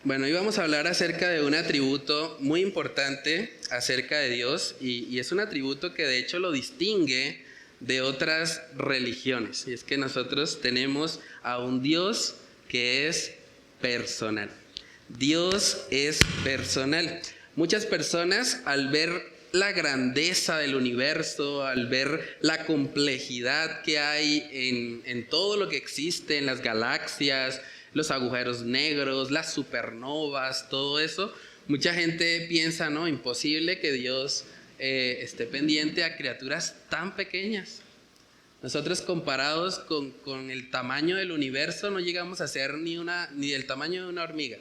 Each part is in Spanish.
Bueno, hoy vamos a hablar acerca de un atributo muy importante acerca de Dios y es un atributo que de hecho lo distingue de otras religiones. Y es que nosotros tenemos a un Dios que es personal. Dios es personal. Muchas personas al ver la grandeza del universo, al ver la complejidad que hay en todo lo que existe, en las galaxias, los agujeros negros, las supernovas, todo eso, mucha gente piensa, no, imposible que Dios esté pendiente a criaturas tan pequeñas. Nosotros comparados con el tamaño del universo no llegamos a ser ni del tamaño de una hormiga.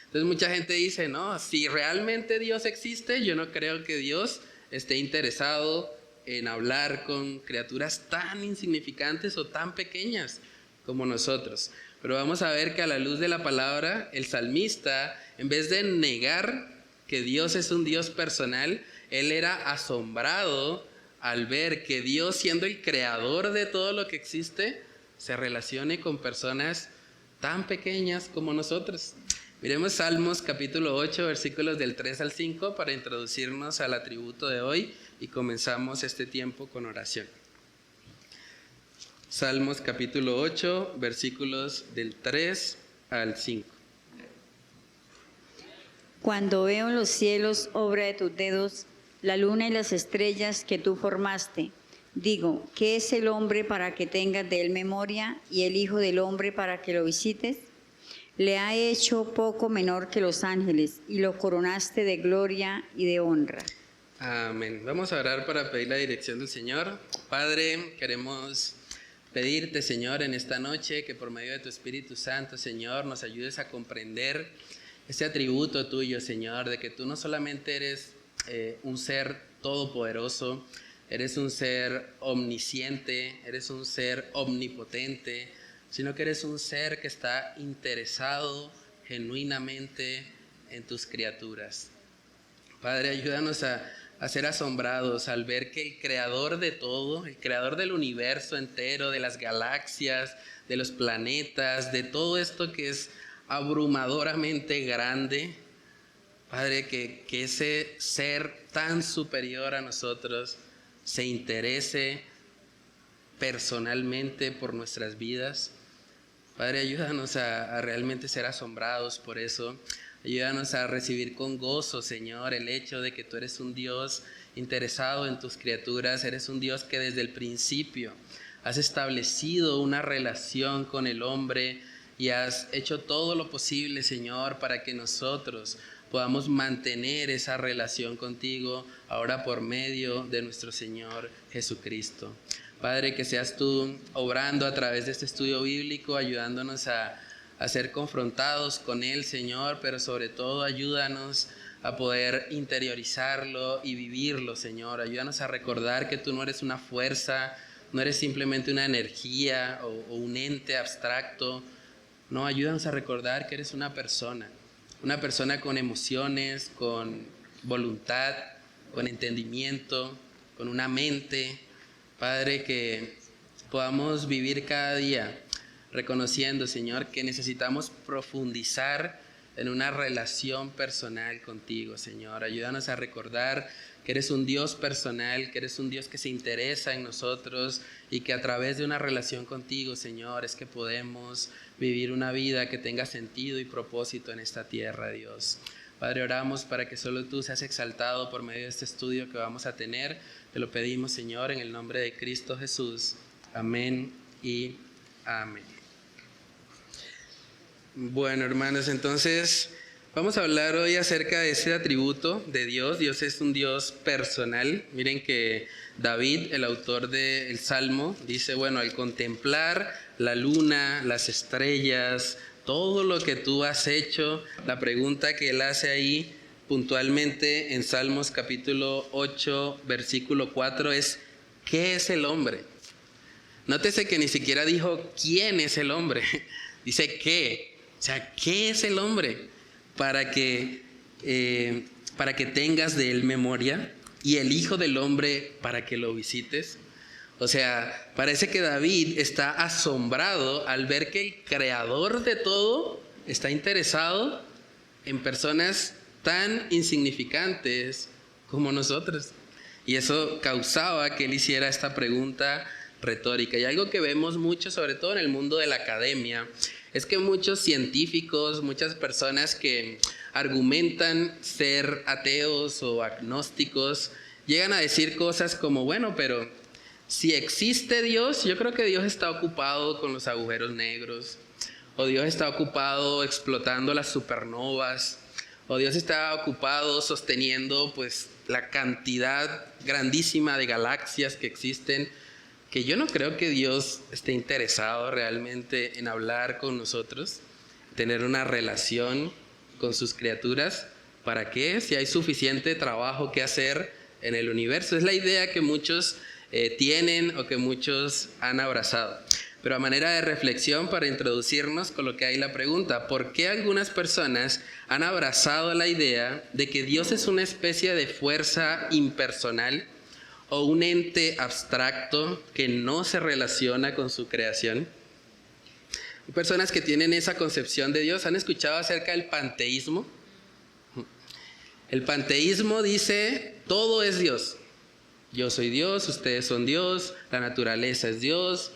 Entonces mucha gente dice, no, si realmente Dios existe, yo no creo que Dios esté interesado en hablar con criaturas tan insignificantes o tan pequeñas como nosotros. Pero vamos a ver que a la luz de la palabra, el salmista, en vez de negar que Dios es un Dios personal, él era asombrado al ver que Dios, siendo el creador de todo lo que existe, se relacione con personas tan pequeñas como nosotros. Miremos Salmos capítulo 8, versículos del 3 al 5 para introducirnos al atributo de hoy y comenzamos este tiempo con oración. Salmos capítulo 8, versículos del 3 al 5. Cuando veo en los cielos obra de tus dedos, la luna y las estrellas que tú formaste, digo, ¿qué es el hombre para que tengas de él memoria y el hijo del hombre para que lo visites? Le ha hecho poco menor que los ángeles y lo coronaste de gloria y de honra. Amén. Vamos a orar para pedir la dirección del Señor. Padre, queremos pedirte, Señor, en esta noche que por medio de tu Espíritu Santo, Señor, nos ayudes a comprender este atributo tuyo, Señor, de que tú no solamente eres un ser todopoderoso, eres un ser omnisciente, eres un ser omnipotente, sino que eres un ser que está interesado genuinamente en tus criaturas. Padre, ayúdanos a ser asombrados al ver que el creador de todo, el creador del universo entero, de las galaxias, de los planetas, de todo esto que es abrumadoramente grande, Padre, que ese ser tan superior a nosotros se interese personalmente por nuestras vidas. Padre, ayúdanos a realmente ser asombrados por eso. Ayúdanos a recibir con gozo, Señor, el hecho de que tú eres un Dios interesado en tus criaturas. Eres un Dios que desde el principio has establecido una relación con el hombre y has hecho todo lo posible, Señor, para que nosotros podamos mantener esa relación contigo ahora por medio de nuestro Señor Jesucristo. Padre, que seas tú obrando a través de este estudio bíblico, ayudándonos a ser confrontados con Él, Señor, pero sobre todo ayúdanos a poder interiorizarlo y vivirlo, Señor. Ayúdanos a recordar que tú no eres una fuerza, no eres simplemente una energía o un ente abstracto. No, ayúdanos a recordar que eres una persona con emociones, con voluntad, con entendimiento, con una mente. Padre, que podamos vivir cada día reconociendo, Señor, que necesitamos profundizar en una relación personal contigo, Señor. Ayúdanos a recordar que eres un Dios personal, que eres un Dios que se interesa en nosotros y que a través de una relación contigo, Señor, es que podemos vivir una vida que tenga sentido y propósito en esta tierra, Dios. Padre, oramos para que solo tú seas exaltado por medio de este estudio que vamos a tener. Te lo pedimos, Señor, en el nombre de Cristo Jesús. Amén y amén. Bueno, hermanos, entonces vamos a hablar hoy acerca de ese atributo de Dios. Dios es un Dios personal. Miren que David, el autor del Salmo, dice, bueno, al contemplar la luna, las estrellas, todo lo que tú has hecho, la pregunta que él hace ahí puntualmente en Salmos capítulo 8, versículo 4 es, ¿qué es el hombre? Nótese que ni siquiera dijo quién es el hombre, dice qué. O sea, ¿qué es el hombre? Para que tengas de él memoria y el Hijo del Hombre para que lo visites. O sea, parece que David está asombrado al ver que el creador de todo está interesado en personas tan insignificantes como nosotros. Y eso causaba que él hiciera esta pregunta retórica. Y algo que vemos mucho, sobre todo en el mundo de la academia, es que muchos científicos, muchas personas que argumentan ser ateos o agnósticos, llegan a decir cosas como, bueno, pero si existe Dios, yo creo que Dios está ocupado con los agujeros negros, o Dios está ocupado explotando las supernovas, o Dios está ocupado sosteniendo pues la cantidad grandísima de galaxias que existen, que yo no creo que Dios esté interesado realmente en hablar con nosotros, tener una relación con sus criaturas. ¿Para qué? Si hay suficiente trabajo que hacer en el universo. Es la idea que muchos tienen o que muchos han abrazado. Pero a manera de reflexión, para introducirnos, coloqué ahí la pregunta: ¿por qué algunas personas han abrazado la idea de que Dios es una especie de fuerza impersonal o un ente abstracto que no se relaciona con su creación? Hay personas que tienen esa concepción de Dios. ¿Han escuchado acerca del panteísmo? El panteísmo dice: todo es Dios. Yo soy Dios, ustedes son Dios, la naturaleza es Dios.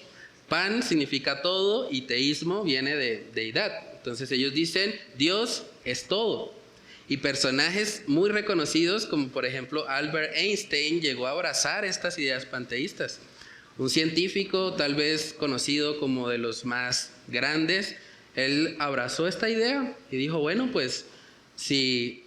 Pan significa todo y teísmo viene de deidad. Entonces ellos dicen, Dios es todo. Y personajes muy reconocidos, como por ejemplo Albert Einstein, llegó a abrazar estas ideas panteístas. Un científico tal vez conocido como de los más grandes, él abrazó esta idea y dijo, bueno, pues si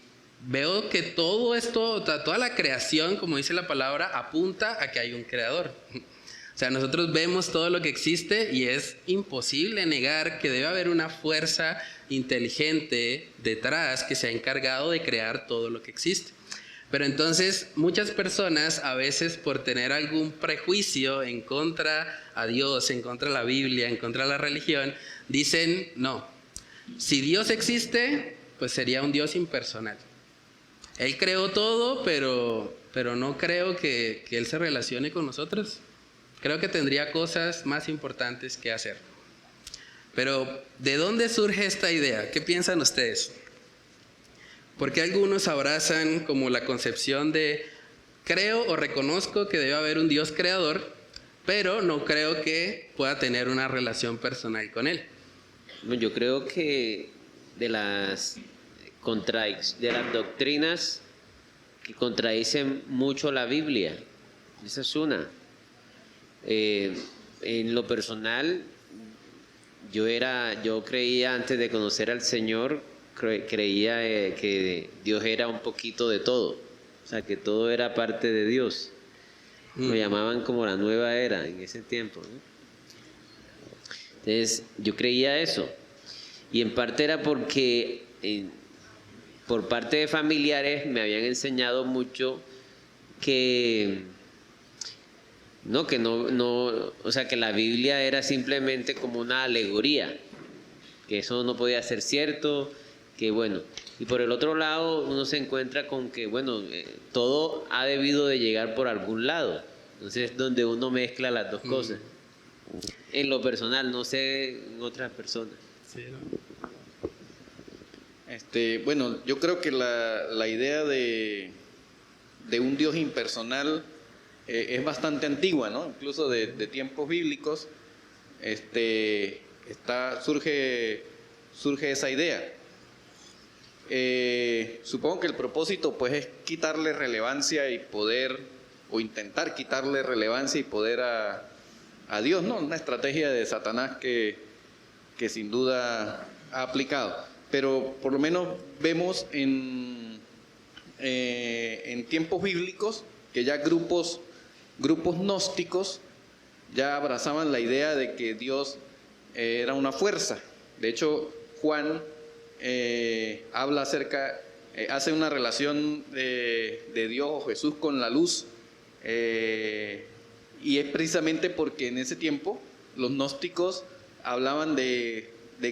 veo que todo esto, toda la creación, como dice la palabra, apunta a que hay un creador. O sea, nosotros vemos todo lo que existe y es imposible negar que debe haber una fuerza inteligente detrás que se ha encargado de crear todo lo que existe. Pero entonces muchas personas, a veces por tener algún prejuicio en contra a Dios, en contra de la Biblia, en contra de la religión, dicen, no, si Dios existe, pues sería un Dios impersonal. Él creó todo, pero no creo que Él se relacione con nosotros. Creo que tendría cosas más importantes que hacer. Pero, ¿de dónde surge esta idea? ¿Qué piensan ustedes? ¿Por qué algunos abrazan como la concepción de creo o reconozco que debe haber un Dios creador, pero no creo que pueda tener una relación personal con Él? Yo creo que de las doctrinas que contradicen mucho la Biblia, esa es una. En lo personal, yo creía antes de conocer al Señor, creía que Dios era un poquito de todo, o sea, que todo era parte de Dios. Lo llamaban como la nueva era en ese tiempo, ¿no? Entonces, yo creía eso, y en parte era porque por parte de familiares me habían enseñado mucho que o sea, que la Biblia era simplemente como una alegoría, que eso no podía ser cierto, que bueno. Y por el otro lado uno se encuentra con que, bueno, todo ha debido de llegar por algún lado. Entonces es donde uno mezcla las dos cosas. En lo personal, no sé en otras personas. Sí, ¿no? Bueno, yo creo que la idea de un Dios impersonal es bastante antigua, ¿no? Incluso de tiempos bíblicos surge esa idea. Supongo que el propósito pues es quitarle relevancia y poder, o intentar quitarle relevancia y poder a Dios, ¿no? Una estrategia de Satanás que sin duda ha aplicado. Pero por lo menos vemos en tiempos bíblicos que ya grupos gnósticos ya abrazaban la idea de que Dios era una fuerza. De hecho, Juan habla hace una relación de Dios o Jesús con la luz, y es precisamente porque en ese tiempo los gnósticos hablaban de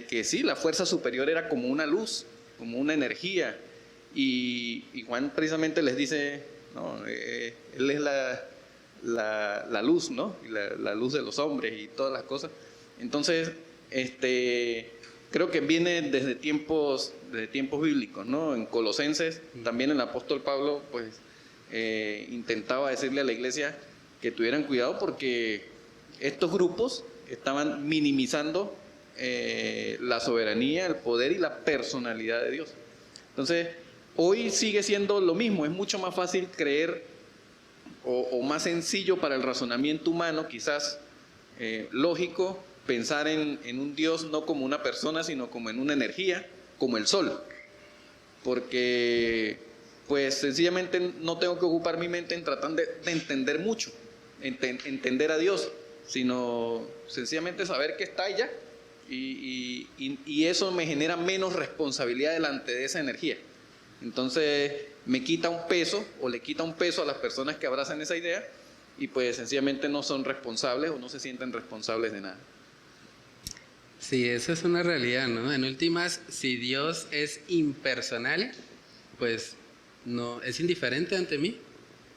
que sí, la fuerza superior era como una luz, como una energía, y Juan precisamente les dice, no, Él es la luz, ¿no? Y la luz de los hombres y todas las cosas. Entonces, creo que viene desde tiempos bíblicos, ¿no? En Colosenses, también el apóstol Pablo, pues, intentaba decirle a la iglesia que tuvieran cuidado porque estos grupos estaban minimizando la soberanía, el poder y la personalidad de Dios. Entonces, hoy sigue siendo lo mismo, es mucho más fácil creer o más sencillo para el razonamiento humano, quizás lógico, pensar en un Dios no como una persona, sino como en una energía, como el sol. Porque, pues, sencillamente no tengo que ocupar mi mente en tratar de entender mucho, entender a Dios, sino sencillamente saber que está allá. Y eso me genera menos responsabilidad delante de esa energía. Entonces me quita un peso o le quita un peso a las personas que abrazan esa idea y pues sencillamente no son responsables o no se sienten responsables de nada. Sí, eso es una realidad, ¿no? En últimas, si Dios es impersonal, pues no es indiferente ante mí,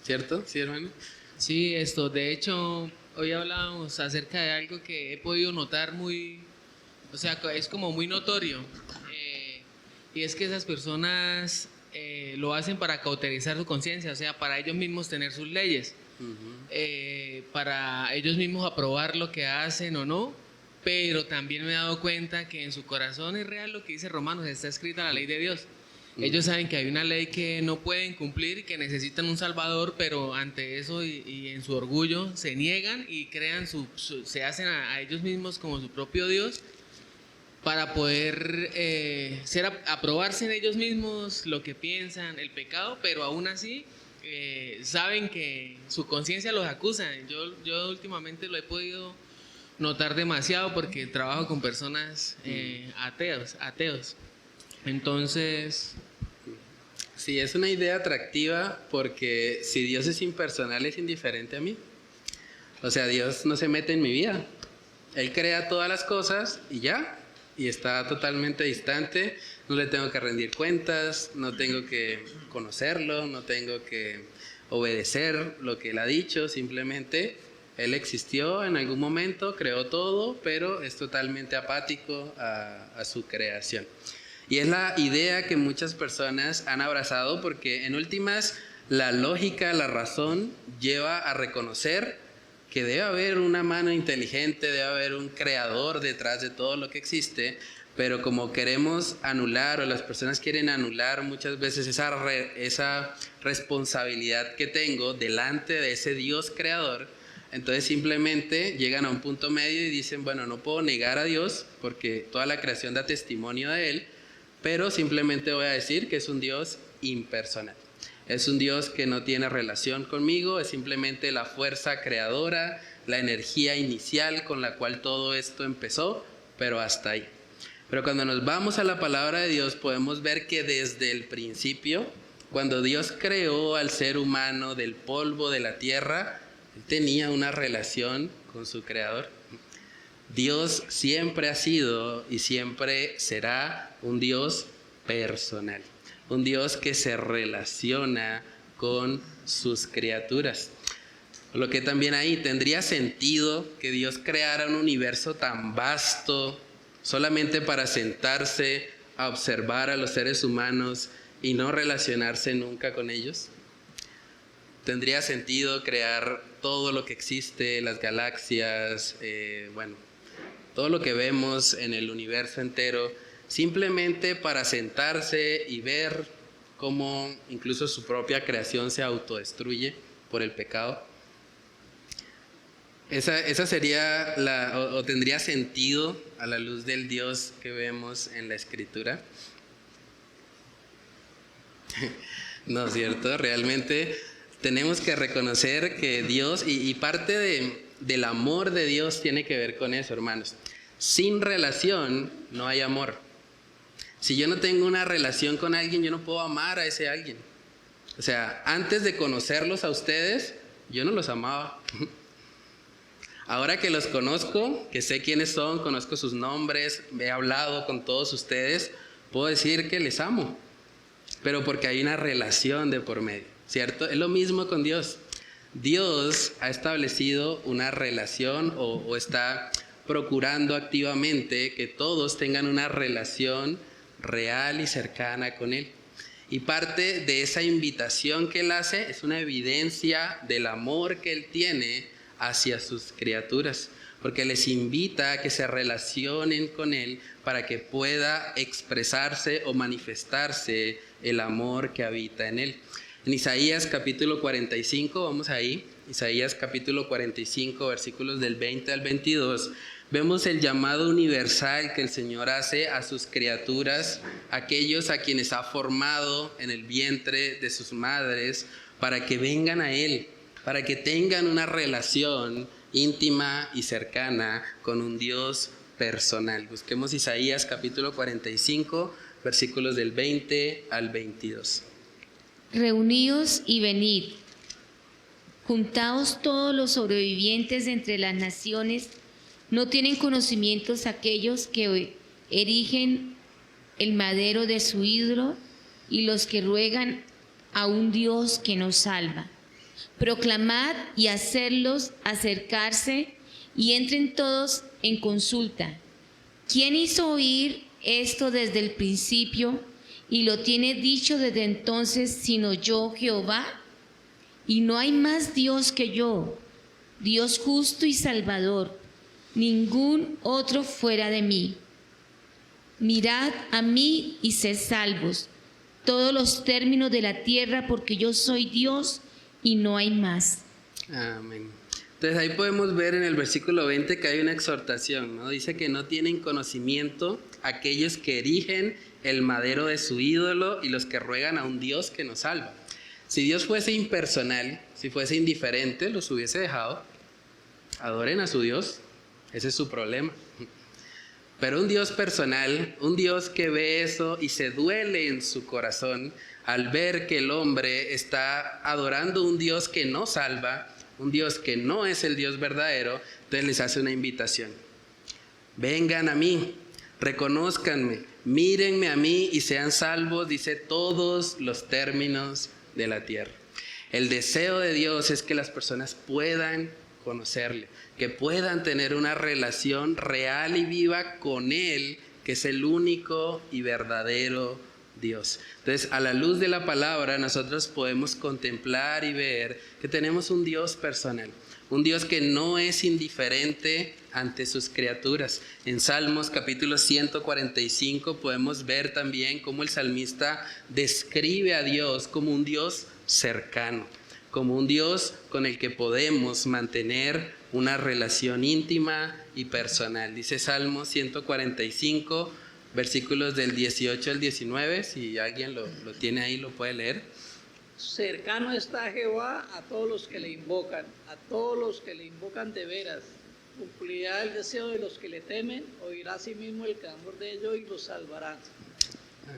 ¿cierto? ¿Sí, hermano? Sí, de hecho, hoy hablábamos acerca de algo que he podido notar o sea, es como muy notorio, y es que esas personas lo hacen para cauterizar su conciencia, o sea, para ellos mismos tener sus leyes, para ellos mismos aprobar lo que hacen o no, pero también me he dado cuenta que en su corazón es real lo que dice Romanos, está escrita la ley de Dios. Ellos saben que hay una ley que no pueden cumplir y que necesitan un salvador, pero ante eso y en su orgullo se niegan y crean se hacen a ellos mismos como su propio Dios para poder aprobarse en ellos mismos lo que piensan, el pecado, pero aún así saben que su conciencia los acusa. Yo últimamente lo he podido notar demasiado porque trabajo con personas ateos. Entonces, sí, es una idea atractiva porque si Dios es impersonal, es indiferente a mí. O sea, Dios no se mete en mi vida. Él crea todas las cosas y ya, y está totalmente distante. No le tengo que rendir cuentas, no tengo que conocerlo, no tengo que obedecer lo que Él ha dicho. Simplemente Él existió en algún momento, creó todo, pero es totalmente apático a su creación. Y es la idea que muchas personas han abrazado porque en últimas la lógica, la razón lleva a reconocer que debe haber una mano inteligente, debe haber un creador detrás de todo lo que existe, pero como queremos anular o las personas quieren anular muchas veces esa responsabilidad que tengo delante de ese Dios creador, entonces simplemente llegan a un punto medio y dicen, bueno, no puedo negar a Dios porque toda la creación da testimonio de Él, pero simplemente voy a decir que es un Dios impersonal. Es un Dios que no tiene relación conmigo, es simplemente la fuerza creadora, la energía inicial con la cual todo esto empezó, pero hasta ahí. Pero cuando nos vamos a la palabra de Dios podemos ver que desde el principio, cuando Dios creó al ser humano del polvo de la tierra, Él tenía una relación con su creador. Dios siempre ha sido y siempre será un Dios personal, un Dios que se relaciona con sus criaturas. Lo que también ahí tendría sentido que Dios creara un universo tan vasto solamente para sentarse a observar a los seres humanos y no relacionarse nunca con ellos. Tendría sentido crear todo lo que existe, las galaxias, todo lo que vemos en el universo entero, simplemente para sentarse y ver cómo incluso su propia creación se autodestruye por el pecado. Esa sería o tendría sentido a la luz del Dios que vemos en la Escritura. No es cierto, realmente tenemos que reconocer que Dios, y parte del amor de Dios tiene que ver con eso, hermanos. Sin relación no hay amor. Si yo no tengo una relación con alguien, yo no puedo amar a ese alguien. O sea, antes de conocerlos a ustedes, yo no los amaba. Ahora que los conozco, que sé quiénes son, conozco sus nombres, he hablado con todos ustedes, puedo decir que les amo. Pero porque hay una relación de por medio, ¿cierto? Es lo mismo con Dios. Dios ha establecido una relación o está procurando activamente que todos tengan una relación real y cercana con Él. Y parte de esa invitación que Él hace es una evidencia del amor que Él tiene hacia sus criaturas, porque les invita a que se relacionen con Él para que pueda expresarse o manifestarse el amor que habita en Él. En Isaías capítulo 45, vamos ahí, Isaías capítulo 45, versículos del 20 al 22, vemos el llamado universal que el Señor hace a sus criaturas, aquellos a quienes ha formado en el vientre de sus madres, para que vengan a Él, para que tengan una relación íntima y cercana con un Dios personal. Busquemos Isaías capítulo 45, versículos del 20 al 22. Reuníos y venid, juntaos todos los sobrevivientes de entre las naciones. ¿No tienen conocimientos aquellos que erigen el madero de su ídolo y los que ruegan a un Dios que nos salva? Proclamad y hacerlos acercarse y entren todos en consulta. ¿Quién hizo oír esto desde el principio y lo tiene dicho desde entonces, sino yo, Jehová? Y no hay más Dios que yo, Dios justo y salvador, ningún otro fuera de mí. Mirad a mí y sed salvos, todos los términos de la tierra, porque yo soy Dios y no hay más. Amén. Entonces ahí podemos ver en el versículo 20 que hay una exhortación, ¿no? Dice que no tienen conocimiento aquellos que erigen el madero de su ídolo y los que ruegan a un Dios que nos salva. Si Dios fuese impersonal, si fuese indiferente, los hubiese dejado. Adoren a su Dios, ese es su problema. Pero un Dios personal, un Dios que ve eso y se duele en su corazón al ver que el hombre está adorando un Dios que no salva, un Dios que no es el Dios verdadero, entonces les hace una invitación. Vengan a mí, reconózcanme, mírenme a mí y sean salvos, dice, todos los términos de la tierra. El deseo de Dios es que las personas puedan conocerle, que puedan tener una relación real y viva con Él, que es el único y verdadero Dios. Entonces, a la luz de la palabra, nosotros podemos contemplar y ver que tenemos un Dios personal, un Dios que no es indiferente ante sus criaturas. En Salmos capítulo 145 podemos ver también cómo el salmista describe a Dios como un Dios cercano, como un Dios con el que podemos mantener una relación íntima y personal. Dice Salmo 145, versículos del 18 al 19, si alguien lo tiene ahí, lo puede leer. Cercano está Jehová a todos los que le invocan, a todos los que le invocan de veras. Cumplirá el deseo de los que le temen, oirá a sí mismo el clamor de ellos y los salvará.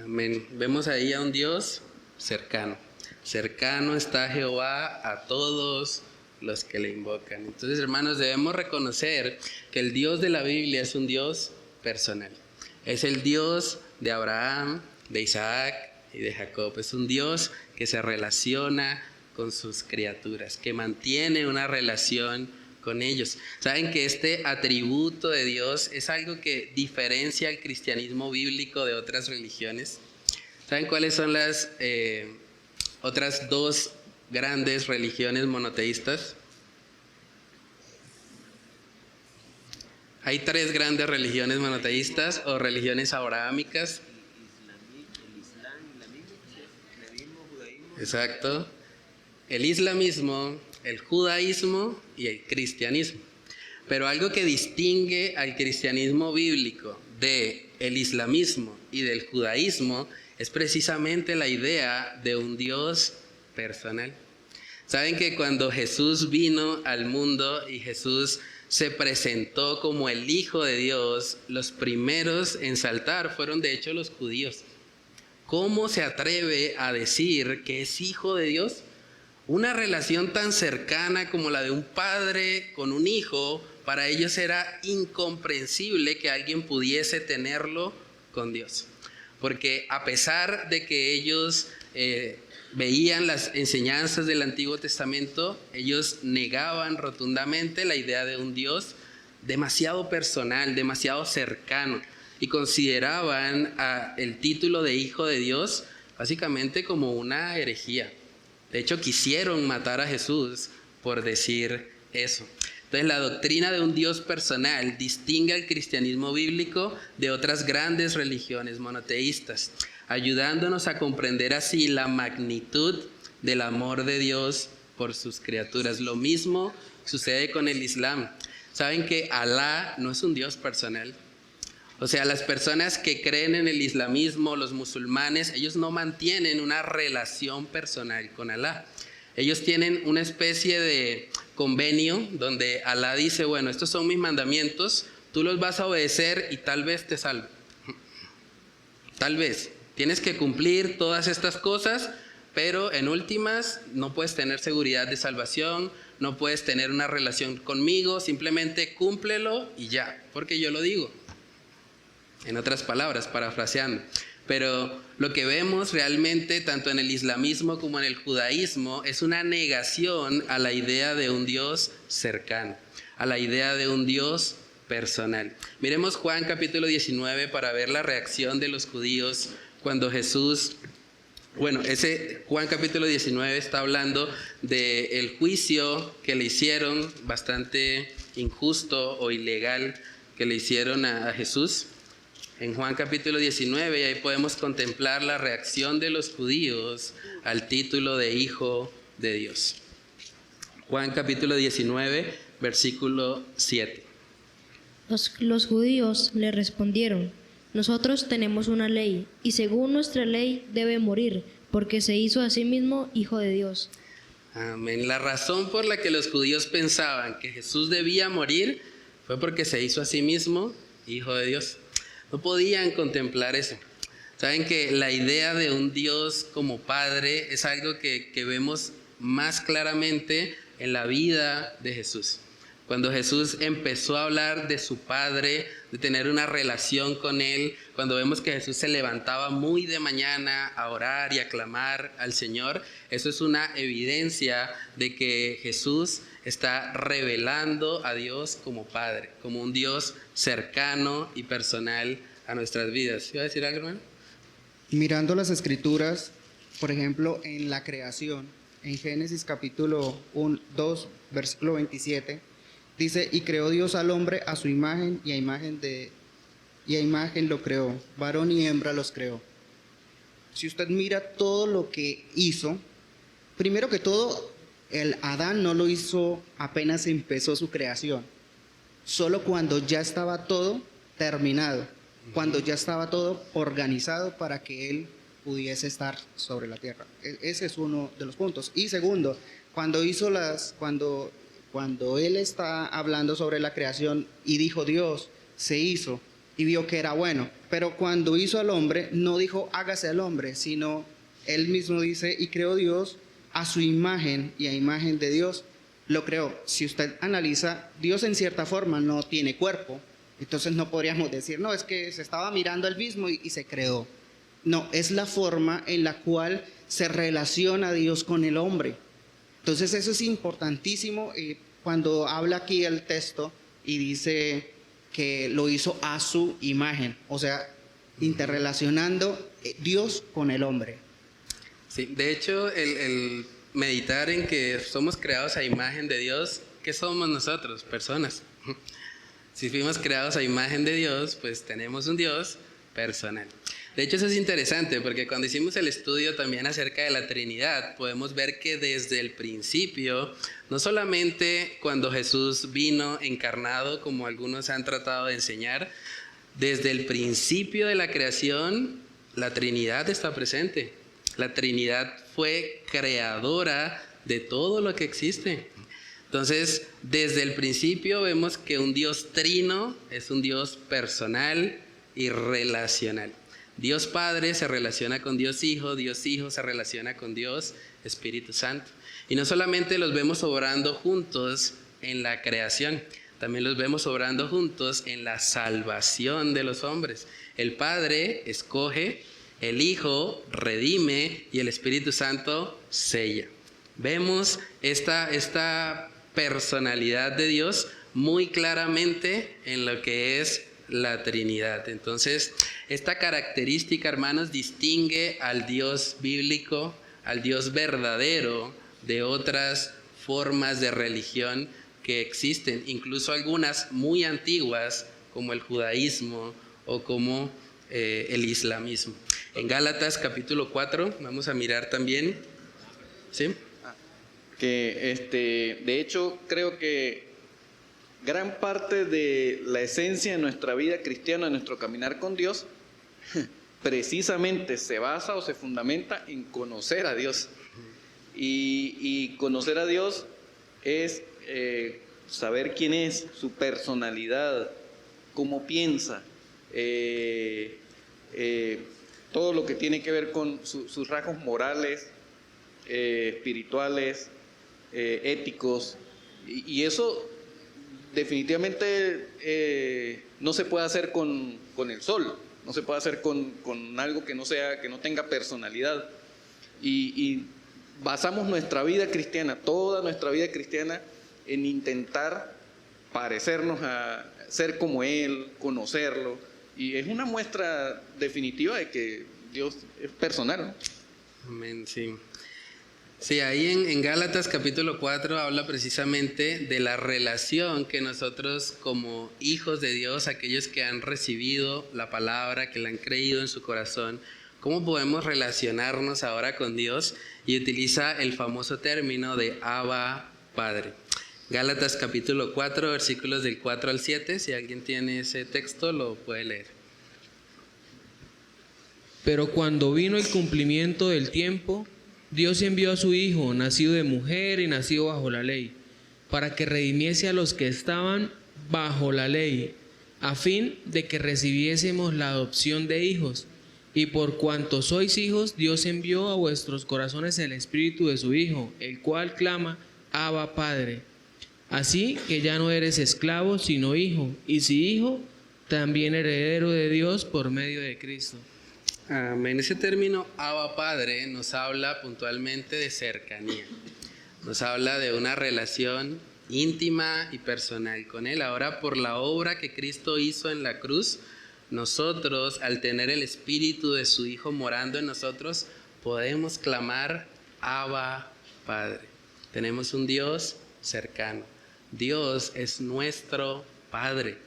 Amén. Vemos ahí a un Dios cercano. Cercano está Jehová a todos los que le invocan. Entonces, hermanos, debemos reconocer que el Dios de la Biblia es un Dios personal. Es el Dios de Abraham, de Isaac y de Jacob. Es un Dios que se relaciona con sus criaturas, que mantiene una relación con ellos. ¿Saben que este atributo de Dios es algo que diferencia al cristianismo bíblico de otras religiones? ¿Saben cuáles son las otras dos grandes religiones monoteístas? Hay tres grandes religiones monoteístas o religiones abrahámicas. Exacto. El islamismo, el judaísmo y el cristianismo. Pero algo que distingue al cristianismo bíblico del islamismo y del judaísmo es precisamente la idea de un Dios personal. Saben que cuando Jesús vino al mundo y Jesús se presentó como el Hijo de Dios, los primeros en saltar fueron de hecho los judíos. ¿Cómo se atreve a decir que es Hijo de Dios? Una relación tan cercana como la de un padre con un hijo, para ellos era incomprensible que alguien pudiese tenerlo con Dios. Porque a pesar de que ellos veían las enseñanzas del Antiguo Testamento, ellos negaban rotundamente la idea de un Dios demasiado personal, demasiado cercano, y consideraban el título de hijo de Dios básicamente como una herejía. De hecho, quisieron matar a Jesús por decir eso. Entonces, la doctrina de un Dios personal distingue al cristianismo bíblico de otras grandes religiones monoteístas, ayudándonos a comprender así la magnitud del amor de Dios por sus criaturas. Lo mismo sucede con el Islam. Saben que Alá no es un Dios personal. O sea, las personas que creen en el islamismo, los musulmanes, ellos no mantienen una relación personal con Alá. Ellos tienen una especie de convenio donde Alá dice, bueno, estos son mis mandamientos, tú los vas a obedecer y tal vez te salvo. Tal vez. Tienes que cumplir todas estas cosas, pero en últimas no puedes tener seguridad de salvación, no puedes tener una relación conmigo, simplemente cúmplelo y ya, porque yo lo digo. En otras palabras, parafraseando. Pero lo que vemos realmente tanto en el islamismo como en el judaísmo es una negación a la idea de un Dios cercano, a la idea de un Dios personal. Miremos Juan capítulo 19 para ver la reacción de los judíos cuando Jesús... ese Juan capítulo 19 está hablando del juicio que le hicieron, bastante injusto o ilegal, que le hicieron a Jesús. En Juan capítulo 19, y ahí podemos contemplar la reacción de los judíos al título de Hijo de Dios. Juan capítulo 19, versículo 7. Los judíos le respondieron: nosotros tenemos una ley, y según nuestra ley debe morir, porque se hizo a sí mismo Hijo de Dios. Amén. La razón por la que los judíos pensaban que Jesús debía morir fue porque se hizo a sí mismo Hijo de Dios. No podían contemplar eso. Saben que la idea de un Dios como Padre es algo que vemos más claramente en la vida de Jesús. Cuando Jesús empezó a hablar de su Padre, de tener una relación con Él, cuando vemos que Jesús se levantaba muy de mañana a orar y a clamar al Señor, eso es una evidencia de que Jesús está revelando a Dios como Padre, como un Dios cercano y personal a nuestras vidas. ¿Iba a decir algo, hermano? Mirando las escrituras, por ejemplo, en la creación, en Génesis capítulo 2, versículo 27, dice, y creó Dios al hombre a su imagen y a imagen lo creó, varón y hembra los creó. Si usted mira todo lo que hizo, primero que todo, el Adán no lo hizo apenas empezó su creación, solo cuando ya estaba todo terminado, cuando ya estaba todo organizado para que él pudiese estar sobre la tierra. Ese es uno de los puntos. Y segundo, cuando él está hablando sobre la creación y dijo Dios, se hizo y vio que era bueno, pero cuando hizo al hombre no dijo hágase al hombre, sino él mismo dice y creó Dios a su imagen y a imagen de Dios lo creó. Si usted analiza, Dios en cierta forma no tiene cuerpo, entonces no podríamos decir, no, es que se estaba mirando él mismo y se creó. No, es la forma en la cual se relaciona Dios con el hombre. Entonces eso es importantísimo cuando habla aquí el texto y dice que lo hizo a su imagen, o sea, interrelacionando Dios con el hombre. Sí, de hecho, el meditar en que somos creados a imagen de Dios, ¿qué somos nosotros? Personas. Si fuimos creados a imagen de Dios, pues tenemos un Dios personal. De hecho, eso es interesante porque cuando hicimos el estudio también acerca de la Trinidad, podemos ver que desde el principio, no solamente cuando Jesús vino encarnado, como algunos han tratado de enseñar, desde el principio de la creación, la Trinidad está presente. La Trinidad fue creadora de todo lo que existe. Entonces, desde el principio vemos que un Dios trino es un Dios personal y relacional. Dios Padre se relaciona con Dios Hijo se relaciona con Dios Espíritu Santo. Y no solamente los vemos obrando juntos en la creación, también los vemos obrando juntos en la salvación de los hombres. El Padre escoge, el Hijo redime y el Espíritu Santo sella. Vemos esta personalidad de Dios muy claramente en lo que es la Trinidad. Entonces, esta característica, hermanos, distingue al Dios bíblico, al Dios verdadero, de otras formas de religión que existen, incluso algunas muy antiguas, como el judaísmo o como el islamismo. En Gálatas capítulo 4, vamos a mirar también, ¿sí? Que de hecho creo que gran parte de la esencia de nuestra vida cristiana, de nuestro caminar con Dios, precisamente se basa o se fundamenta en conocer a Dios. Y conocer a Dios es saber quién es, su personalidad, cómo piensa, todo lo que tiene que ver con sus rasgos morales, espirituales, éticos, y eso definitivamente no se puede hacer con el sol, no se puede hacer con algo que no tenga personalidad, y basamos nuestra vida cristiana, toda nuestra vida cristiana, en intentar parecernos a ser como Él, conocerlo, y es una muestra definitiva de que Dios es personal, ¿no? Amén, sí. Sí, ahí en Gálatas capítulo 4 habla precisamente de la relación que nosotros como hijos de Dios, aquellos que han recibido la palabra, que la han creído en su corazón, cómo podemos relacionarnos ahora con Dios, y utiliza el famoso término de Abba Padre. Gálatas capítulo 4, versículos del 4 al 7, si alguien tiene ese texto lo puede leer. Pero cuando vino el cumplimiento del tiempo, Dios envió a su Hijo, nacido de mujer y nacido bajo la ley, para que redimiese a los que estaban bajo la ley, a fin de que recibiésemos la adopción de hijos. Y por cuanto sois hijos, Dios envió a vuestros corazones el Espíritu de su Hijo, el cual clama, Abba Padre. Así que ya no eres esclavo, sino hijo, y si hijo, también heredero de Dios por medio de Cristo. Amén. Ese término Abba Padre nos habla puntualmente de cercanía, nos habla de una relación íntima y personal con Él. Ahora, por la obra que Cristo hizo en la cruz, nosotros, al tener el Espíritu de su Hijo morando en nosotros, podemos clamar Abba Padre. Tenemos un Dios cercano. Dios es nuestro Padre,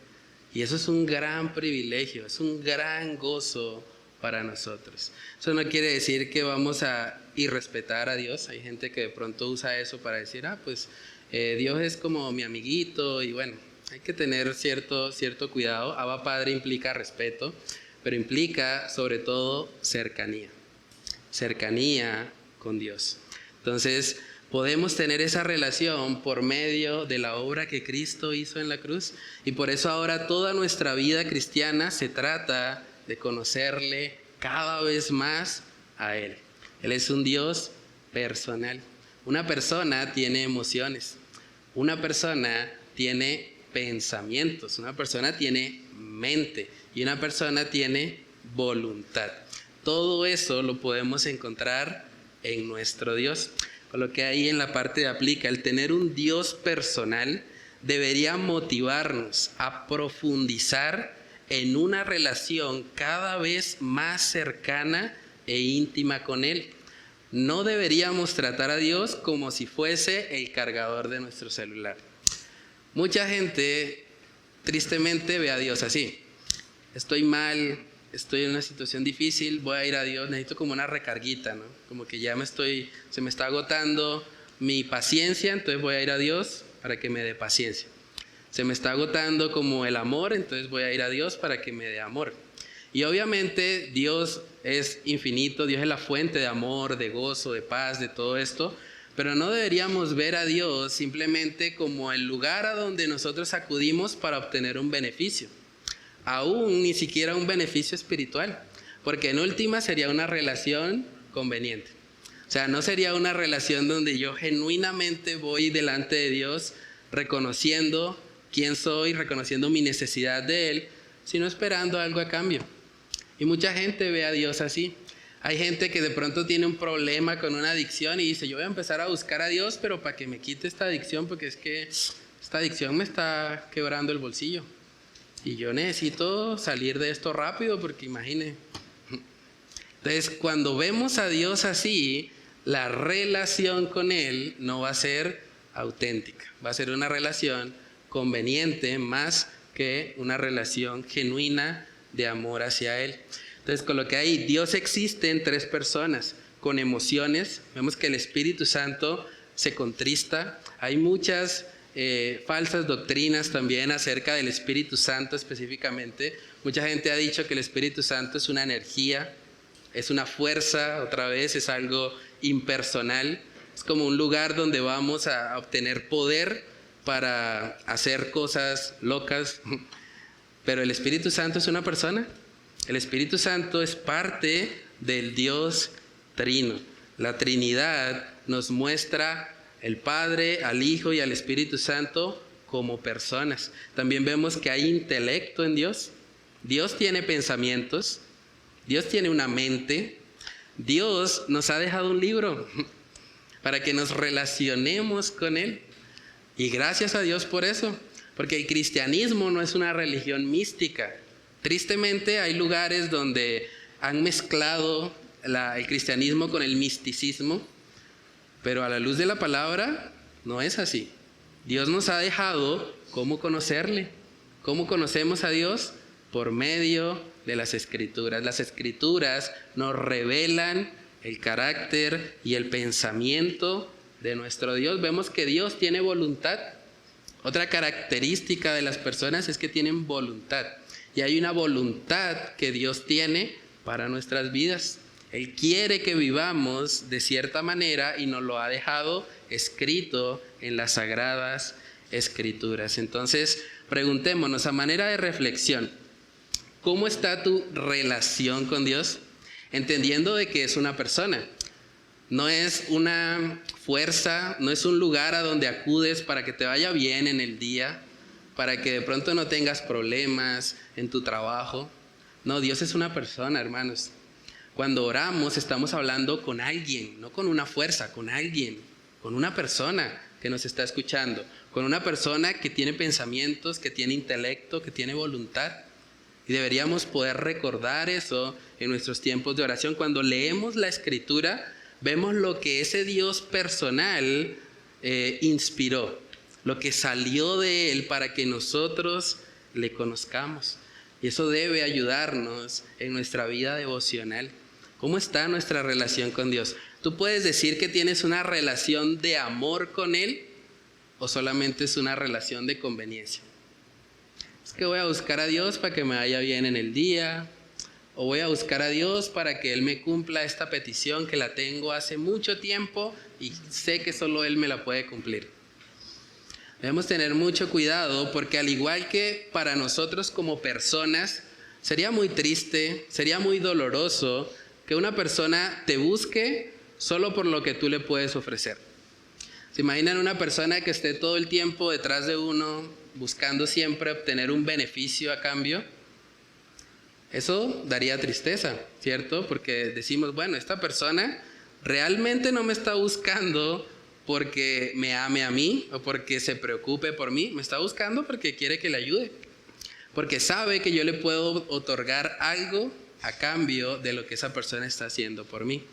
y eso es un gran privilegio, es un gran gozo para nosotros. Eso no quiere decir que vamos a irrespetar a Dios. Hay gente que de pronto usa eso para decir, pues Dios es como mi amiguito, y bueno, hay que tener cierto cuidado. Abba Padre implica respeto, pero implica sobre todo cercanía con Dios. Entonces, podemos tener esa relación por medio de la obra que Cristo hizo en la cruz, y por eso ahora toda nuestra vida cristiana se trata de conocerle cada vez más a Él. Él es un Dios personal. Una persona tiene emociones, una persona tiene pensamientos, una persona tiene mente y una persona tiene voluntad. Todo eso lo podemos encontrar en nuestro Dios. Con lo que ahí en la parte de aplica, el tener un Dios personal debería motivarnos a profundizar en una relación cada vez más cercana e íntima con Él. No deberíamos tratar a Dios como si fuese el cargador de nuestro celular. Mucha gente tristemente ve a Dios así. Estoy mal, estoy en una situación difícil, voy a ir a Dios, necesito como una recarguita, ¿no? Como que ya se me está agotando mi paciencia, entonces voy a ir a Dios para que me dé paciencia. Se me está agotando como el amor, entonces voy a ir a Dios para que me dé amor. Y obviamente Dios es infinito, Dios es la fuente de amor, de gozo, de paz, de todo esto, pero no deberíamos ver a Dios simplemente como el lugar a donde nosotros acudimos para obtener un beneficio, aún ni siquiera un beneficio espiritual, porque en última sería una relación conveniente. O sea, no sería una relación donde yo genuinamente voy delante de Dios reconociendo quién soy, reconociendo mi necesidad de Él, sino esperando algo a cambio. Y mucha gente ve a Dios así. Hay gente que de pronto tiene un problema con una adicción y dice, yo voy a empezar a buscar a Dios, pero para que me quite esta adicción, porque es que esta adicción me está quebrando el bolsillo y yo necesito salir de esto rápido porque imagine. Entonces, cuando vemos a Dios así, la relación con Él no va a ser auténtica, va a ser una relación conveniente más que una relación genuina de amor hacia Él. Entonces, con lo que hay, Dios existe en tres personas, con emociones. Vemos que el Espíritu Santo se contrista. Hay muchas falsas doctrinas también acerca del Espíritu Santo específicamente. Mucha gente ha dicho que el Espíritu Santo es una energía, es una fuerza, otra vez es algo impersonal. Es como un lugar donde vamos a obtener poder para hacer cosas locas. Pero el Espíritu Santo es una persona. El Espíritu Santo es parte del Dios Trino. La Trinidad nos muestra el Padre, al Hijo y al Espíritu Santo como personas. También vemos que hay intelecto en Dios. Dios tiene pensamientos. Dios tiene una mente. Dios nos ha dejado un libro para que nos relacionemos con Él. Y gracias a Dios por eso, porque el cristianismo no es una religión mística. Tristemente hay lugares donde han mezclado el cristianismo con el misticismo, pero a la luz de la palabra no es así. Dios nos ha dejado cómo conocerle. ¿Cómo conocemos a Dios? Por medio de las Escrituras. Las Escrituras nos revelan el carácter y el pensamiento de nuestro Dios. Vemos que Dios tiene voluntad. Otra característica de las personas es que tienen voluntad. Y hay una voluntad que Dios tiene para nuestras vidas. Él quiere que vivamos de cierta manera y nos lo ha dejado escrito en las Sagradas Escrituras. Entonces, preguntémonos a manera de reflexión, ¿cómo está tu relación con Dios? Entendiendo de que es una persona. No es una fuerza, no es un lugar a donde acudes para que te vaya bien en el día, para que de pronto no tengas problemas en tu trabajo. No, Dios es una persona, hermanos. Cuando oramos estamos hablando con alguien, no con una fuerza, con alguien, con una persona que nos está escuchando, con una persona que tiene pensamientos, que tiene intelecto, que tiene voluntad. Y deberíamos poder recordar eso en nuestros tiempos de oración. Cuando leemos la Escritura, vemos lo que ese Dios personal inspiró, lo que salió de Él para que nosotros le conozcamos. Y eso debe ayudarnos en nuestra vida devocional. ¿Cómo está nuestra relación con Dios? ¿Tú puedes decir que tienes una relación de amor con Él o solamente es una relación de conveniencia? Es que voy a buscar a Dios para que me vaya bien en el día, o voy a buscar a Dios para que Él me cumpla esta petición que la tengo hace mucho tiempo y sé que solo Él me la puede cumplir. Debemos tener mucho cuidado porque al igual que para nosotros como personas, sería muy triste, sería muy doloroso que una persona te busque solo por lo que tú le puedes ofrecer. ¿Se imaginan una persona que esté todo el tiempo detrás de uno, buscando siempre obtener un beneficio a cambio? Eso daría tristeza, ¿cierto? Porque decimos, bueno, esta persona realmente no me está buscando porque me ame a mí o porque se preocupe por mí. Me está buscando porque quiere que le ayude. Porque sabe que yo le puedo otorgar algo a cambio de lo que esa persona está haciendo por mí.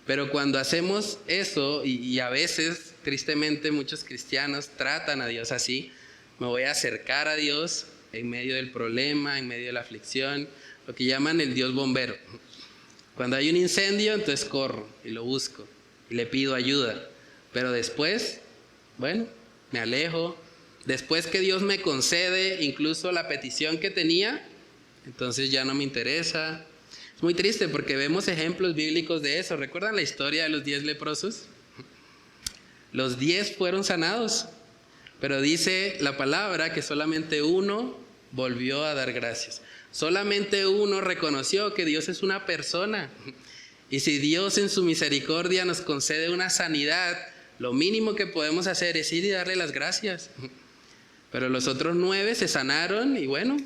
Pero cuando hacemos eso, y a veces, tristemente, muchos cristianos tratan a Dios así, me voy a acercar a Dios en medio del problema, en medio de la aflicción, lo que llaman el Dios bombero. Cuando hay un incendio, entonces corro y lo busco y le pido ayuda. Pero después, bueno, me alejo. Después que Dios me concede incluso la petición que tenía, entonces ya no me interesa. Es muy triste porque vemos ejemplos bíblicos de eso. ¿Recuerdan la historia de los 10 leprosos? Los 10 fueron sanados, pero dice la palabra que solamente uno volvió a dar gracias. Solamente uno reconoció que Dios es una persona. Y si Dios en su misericordia nos concede una sanidad, lo mínimo que podemos hacer es ir y darle las gracias. Pero los otros 9 se sanaron y bueno,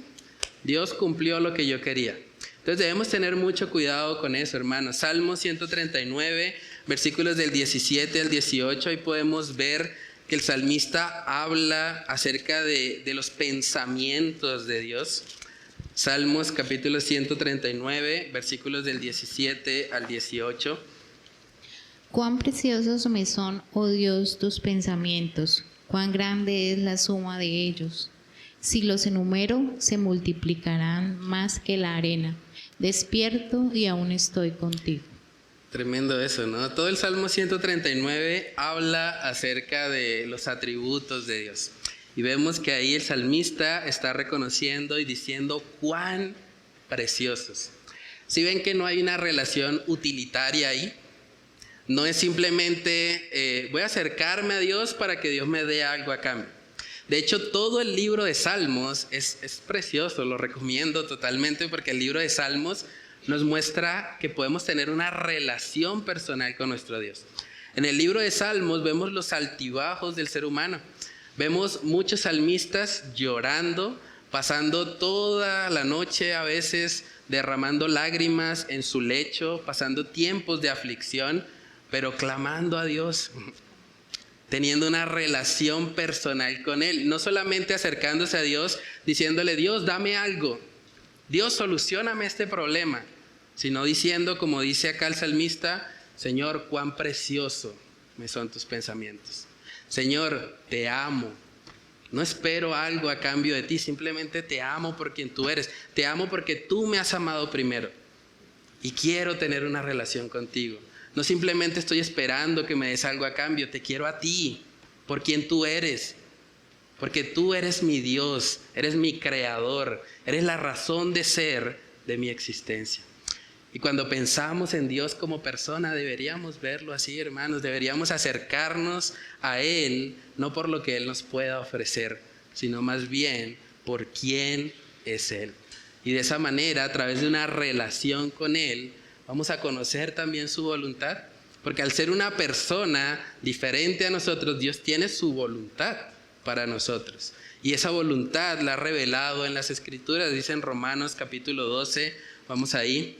Dios cumplió lo que yo quería. Entonces debemos tener mucho cuidado con eso, hermanos. Salmo 139, versículos del 17 al 18, ahí podemos ver que el salmista habla acerca de los pensamientos de Dios. Salmos capítulo 139, versículos del 17 al 18. Cuán preciosos me son, oh Dios, tus pensamientos, cuán grande es la suma de ellos. Si los enumero, se multiplicarán más que la arena. Despierto y aún estoy contigo. Tremendo eso, ¿no? Todo el Salmo 139 habla acerca de los atributos de Dios. Y vemos que ahí el salmista está reconociendo y diciendo cuán preciosos. Si ven que no hay una relación utilitaria ahí, no es simplemente voy a acercarme a Dios para que Dios me dé algo a cambio. De hecho, todo el libro de Salmos es precioso, lo recomiendo totalmente porque el libro de Salmos nos muestra que podemos tener una relación personal con nuestro Dios. En el libro de Salmos vemos los altibajos del ser humano. Vemos muchos salmistas llorando, pasando toda la noche a veces derramando lágrimas en su lecho, pasando tiempos de aflicción, pero clamando a Dios, teniendo una relación personal con Él. No solamente acercándose a Dios, diciéndole, Dios, dame algo. Dios, solucióname este problema. Sino diciendo, como dice acá el salmista, Señor, cuán precioso me son tus pensamientos. Señor, te amo. No espero algo a cambio de ti, simplemente te amo por quien tú eres. Te amo porque tú me has amado primero. Y quiero tener una relación contigo. No simplemente estoy esperando que me des algo a cambio, te quiero a ti, por quien tú eres. Porque tú eres mi Dios, eres mi creador, eres la razón de ser de mi existencia. Y cuando pensamos en Dios como persona, deberíamos verlo así, hermanos. Deberíamos acercarnos a Él, no por lo que Él nos pueda ofrecer, sino más bien por quién es Él. Y de esa manera, a través de una relación con Él, vamos a conocer también su voluntad. Porque al ser una persona diferente a nosotros, Dios tiene su voluntad para nosotros. Y esa voluntad la ha revelado en las Escrituras. Dice en Romanos capítulo 12, vamos ahí.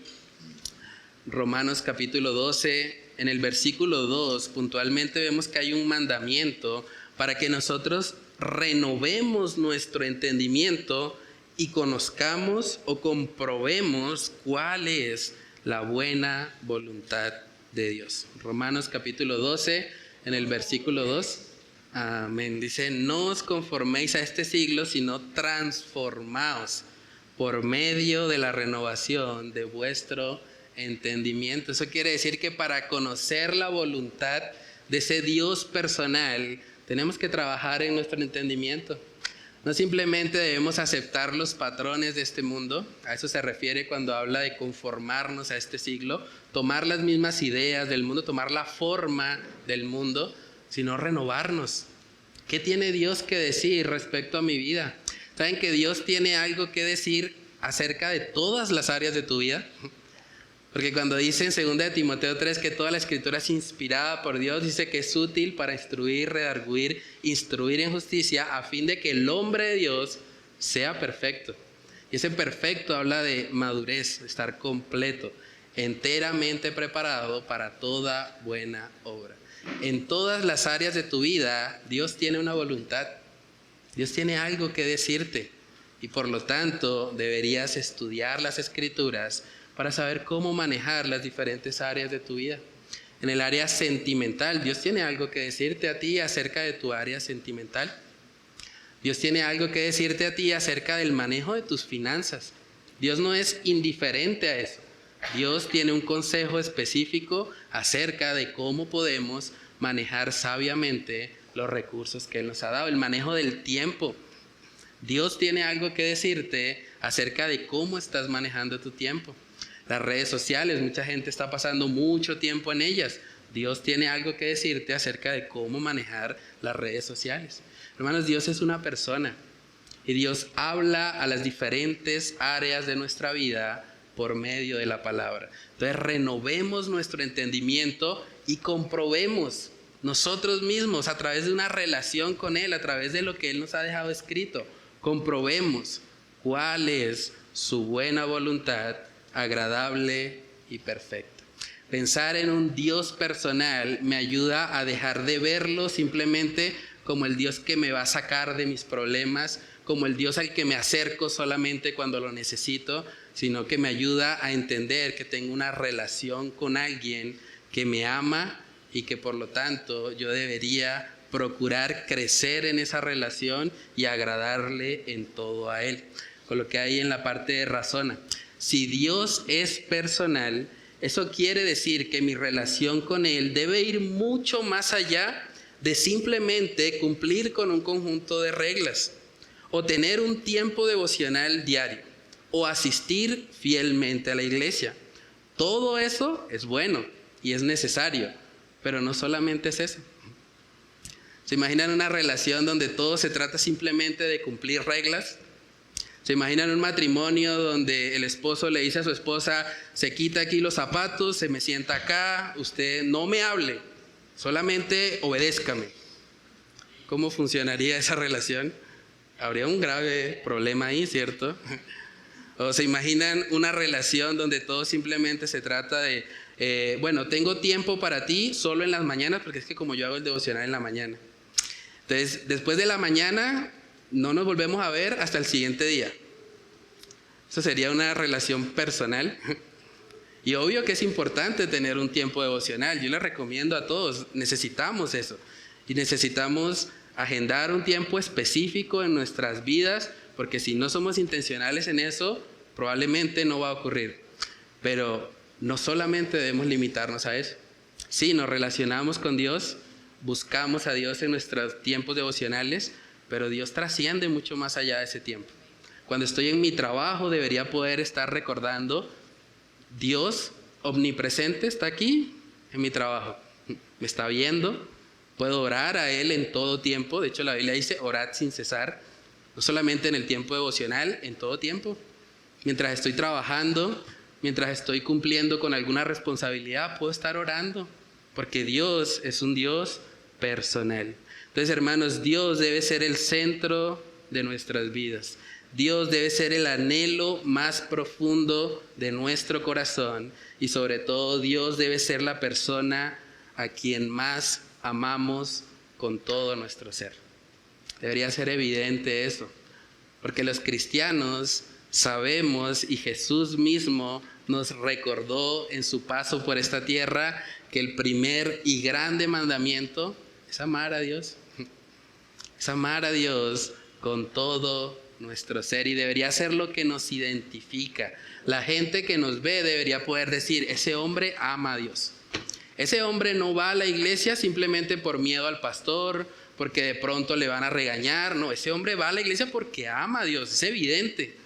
Romanos capítulo 12, en el versículo 2, puntualmente vemos que hay un mandamiento para que nosotros renovemos nuestro entendimiento y conozcamos o comprobemos cuál es la buena voluntad de Dios. Romanos capítulo 12, en el versículo 2, amén, dice, no os conforméis a este siglo, sino transformaos por medio de la renovación de vuestro entendimiento. Eso quiere decir que para conocer la voluntad de ese Dios personal, tenemos que trabajar en nuestro entendimiento. No simplemente debemos aceptar los patrones de este mundo, a eso se refiere cuando habla de conformarnos a este siglo, tomar las mismas ideas del mundo, tomar la forma del mundo, sino renovarnos. ¿Qué tiene Dios que decir respecto a mi vida? ¿Saben que Dios tiene algo que decir acerca de todas las áreas de tu vida? Porque cuando dice en 2 Timoteo 3 que toda la escritura es inspirada por Dios, dice que es útil para instruir, redarguir, instruir en justicia, a fin de que el hombre de Dios sea perfecto. Y ese perfecto habla de madurez, de estar completo, enteramente preparado para toda buena obra. En todas las áreas de tu vida, Dios tiene una voluntad. Dios tiene algo que decirte. Y por lo tanto, deberías estudiar las Escrituras para saber cómo manejar las diferentes áreas de tu vida. En el área sentimental, Dios tiene algo que decirte a ti acerca de tu área sentimental. Dios tiene algo que decirte a ti acerca del manejo de tus finanzas. Dios no es indiferente a eso. Dios tiene un consejo específico acerca de cómo podemos manejar sabiamente los recursos que Él nos ha dado. El manejo del tiempo. Dios tiene algo que decirte acerca de cómo estás manejando tu tiempo. Las redes sociales, mucha gente está pasando mucho tiempo en ellas. Dios tiene algo que decirte acerca de cómo manejar las redes sociales. Hermanos, Dios es una persona y Dios habla a las diferentes áreas de nuestra vida por medio de la palabra. Entonces renovemos nuestro entendimiento y comprobemos nosotros mismos a través de una relación con Él, a través de lo que Él nos ha dejado escrito, comprobemos cuál es su buena voluntad, agradable y perfecta. Pensar en un Dios personal me ayuda a dejar de verlo simplemente como el Dios que me va a sacar de mis problemas, como el Dios al que me acerco solamente cuando lo necesito, sino que me ayuda a entender que tengo una relación con alguien que me ama y que por lo tanto yo debería procurar crecer en esa relación y agradarle en todo a Él. Con lo que hay en la parte de razona. Si Dios es personal, eso quiere decir que mi relación con Él debe ir mucho más allá de simplemente cumplir con un conjunto de reglas o tener un tiempo devocional diario o asistir fielmente a la iglesia. Todo eso es bueno y es necesario, pero no solamente es eso. ¿Se imaginan una relación donde todo se trata simplemente de cumplir reglas? ¿Se imaginan un matrimonio donde el esposo le dice a su esposa, se quita aquí los zapatos, se me sienta acá, usted no me hable, solamente obedézcame? ¿Cómo funcionaría esa relación? Habría un grave problema ahí, ¿cierto? ¿O se imaginan una relación donde todo simplemente se trata de, bueno, tengo tiempo para ti solo en las mañanas, porque es que como yo hago el devocional en la mañana. Entonces, después de la mañana no nos volvemos a ver hasta el siguiente día. Eso sería una relación personal. Y obvio que es importante tener un tiempo devocional. Yo les recomiendo a todos, necesitamos eso. Y necesitamos agendar un tiempo específico en nuestras vidas, porque si no somos intencionales en eso, probablemente no va a ocurrir. Pero no solamente debemos limitarnos a eso. Sí, nos relacionamos con Dios, buscamos a Dios en nuestros tiempos devocionales, pero Dios trasciende mucho más allá de ese tiempo. Cuando estoy en mi trabajo debería poder estar recordando, Dios omnipresente está aquí en mi trabajo, me está viendo, puedo orar a Él en todo tiempo. De hecho la Biblia dice, orad sin cesar, no solamente en el tiempo devocional, en todo tiempo. Mientras estoy trabajando, mientras estoy cumpliendo con alguna responsabilidad, puedo estar orando, porque Dios es un Dios personal. Entonces, hermanos, Dios debe ser el centro de nuestras vidas. Dios debe ser el anhelo más profundo de nuestro corazón y sobre todo Dios debe ser la persona a quien más amamos con todo nuestro ser. Debería ser evidente eso, porque los cristianos sabemos y Jesús mismo nos recordó en su paso por esta tierra que el primer y grande mandamiento es amar a Dios. Es amar a Dios con todo nuestro ser y debería ser lo que nos identifica. La gente que nos ve debería poder decir, ese hombre ama a Dios. Ese hombre no va a la iglesia simplemente por miedo al pastor, porque de pronto le van a regañar. No, ese hombre va a la iglesia porque ama a Dios, es evidente.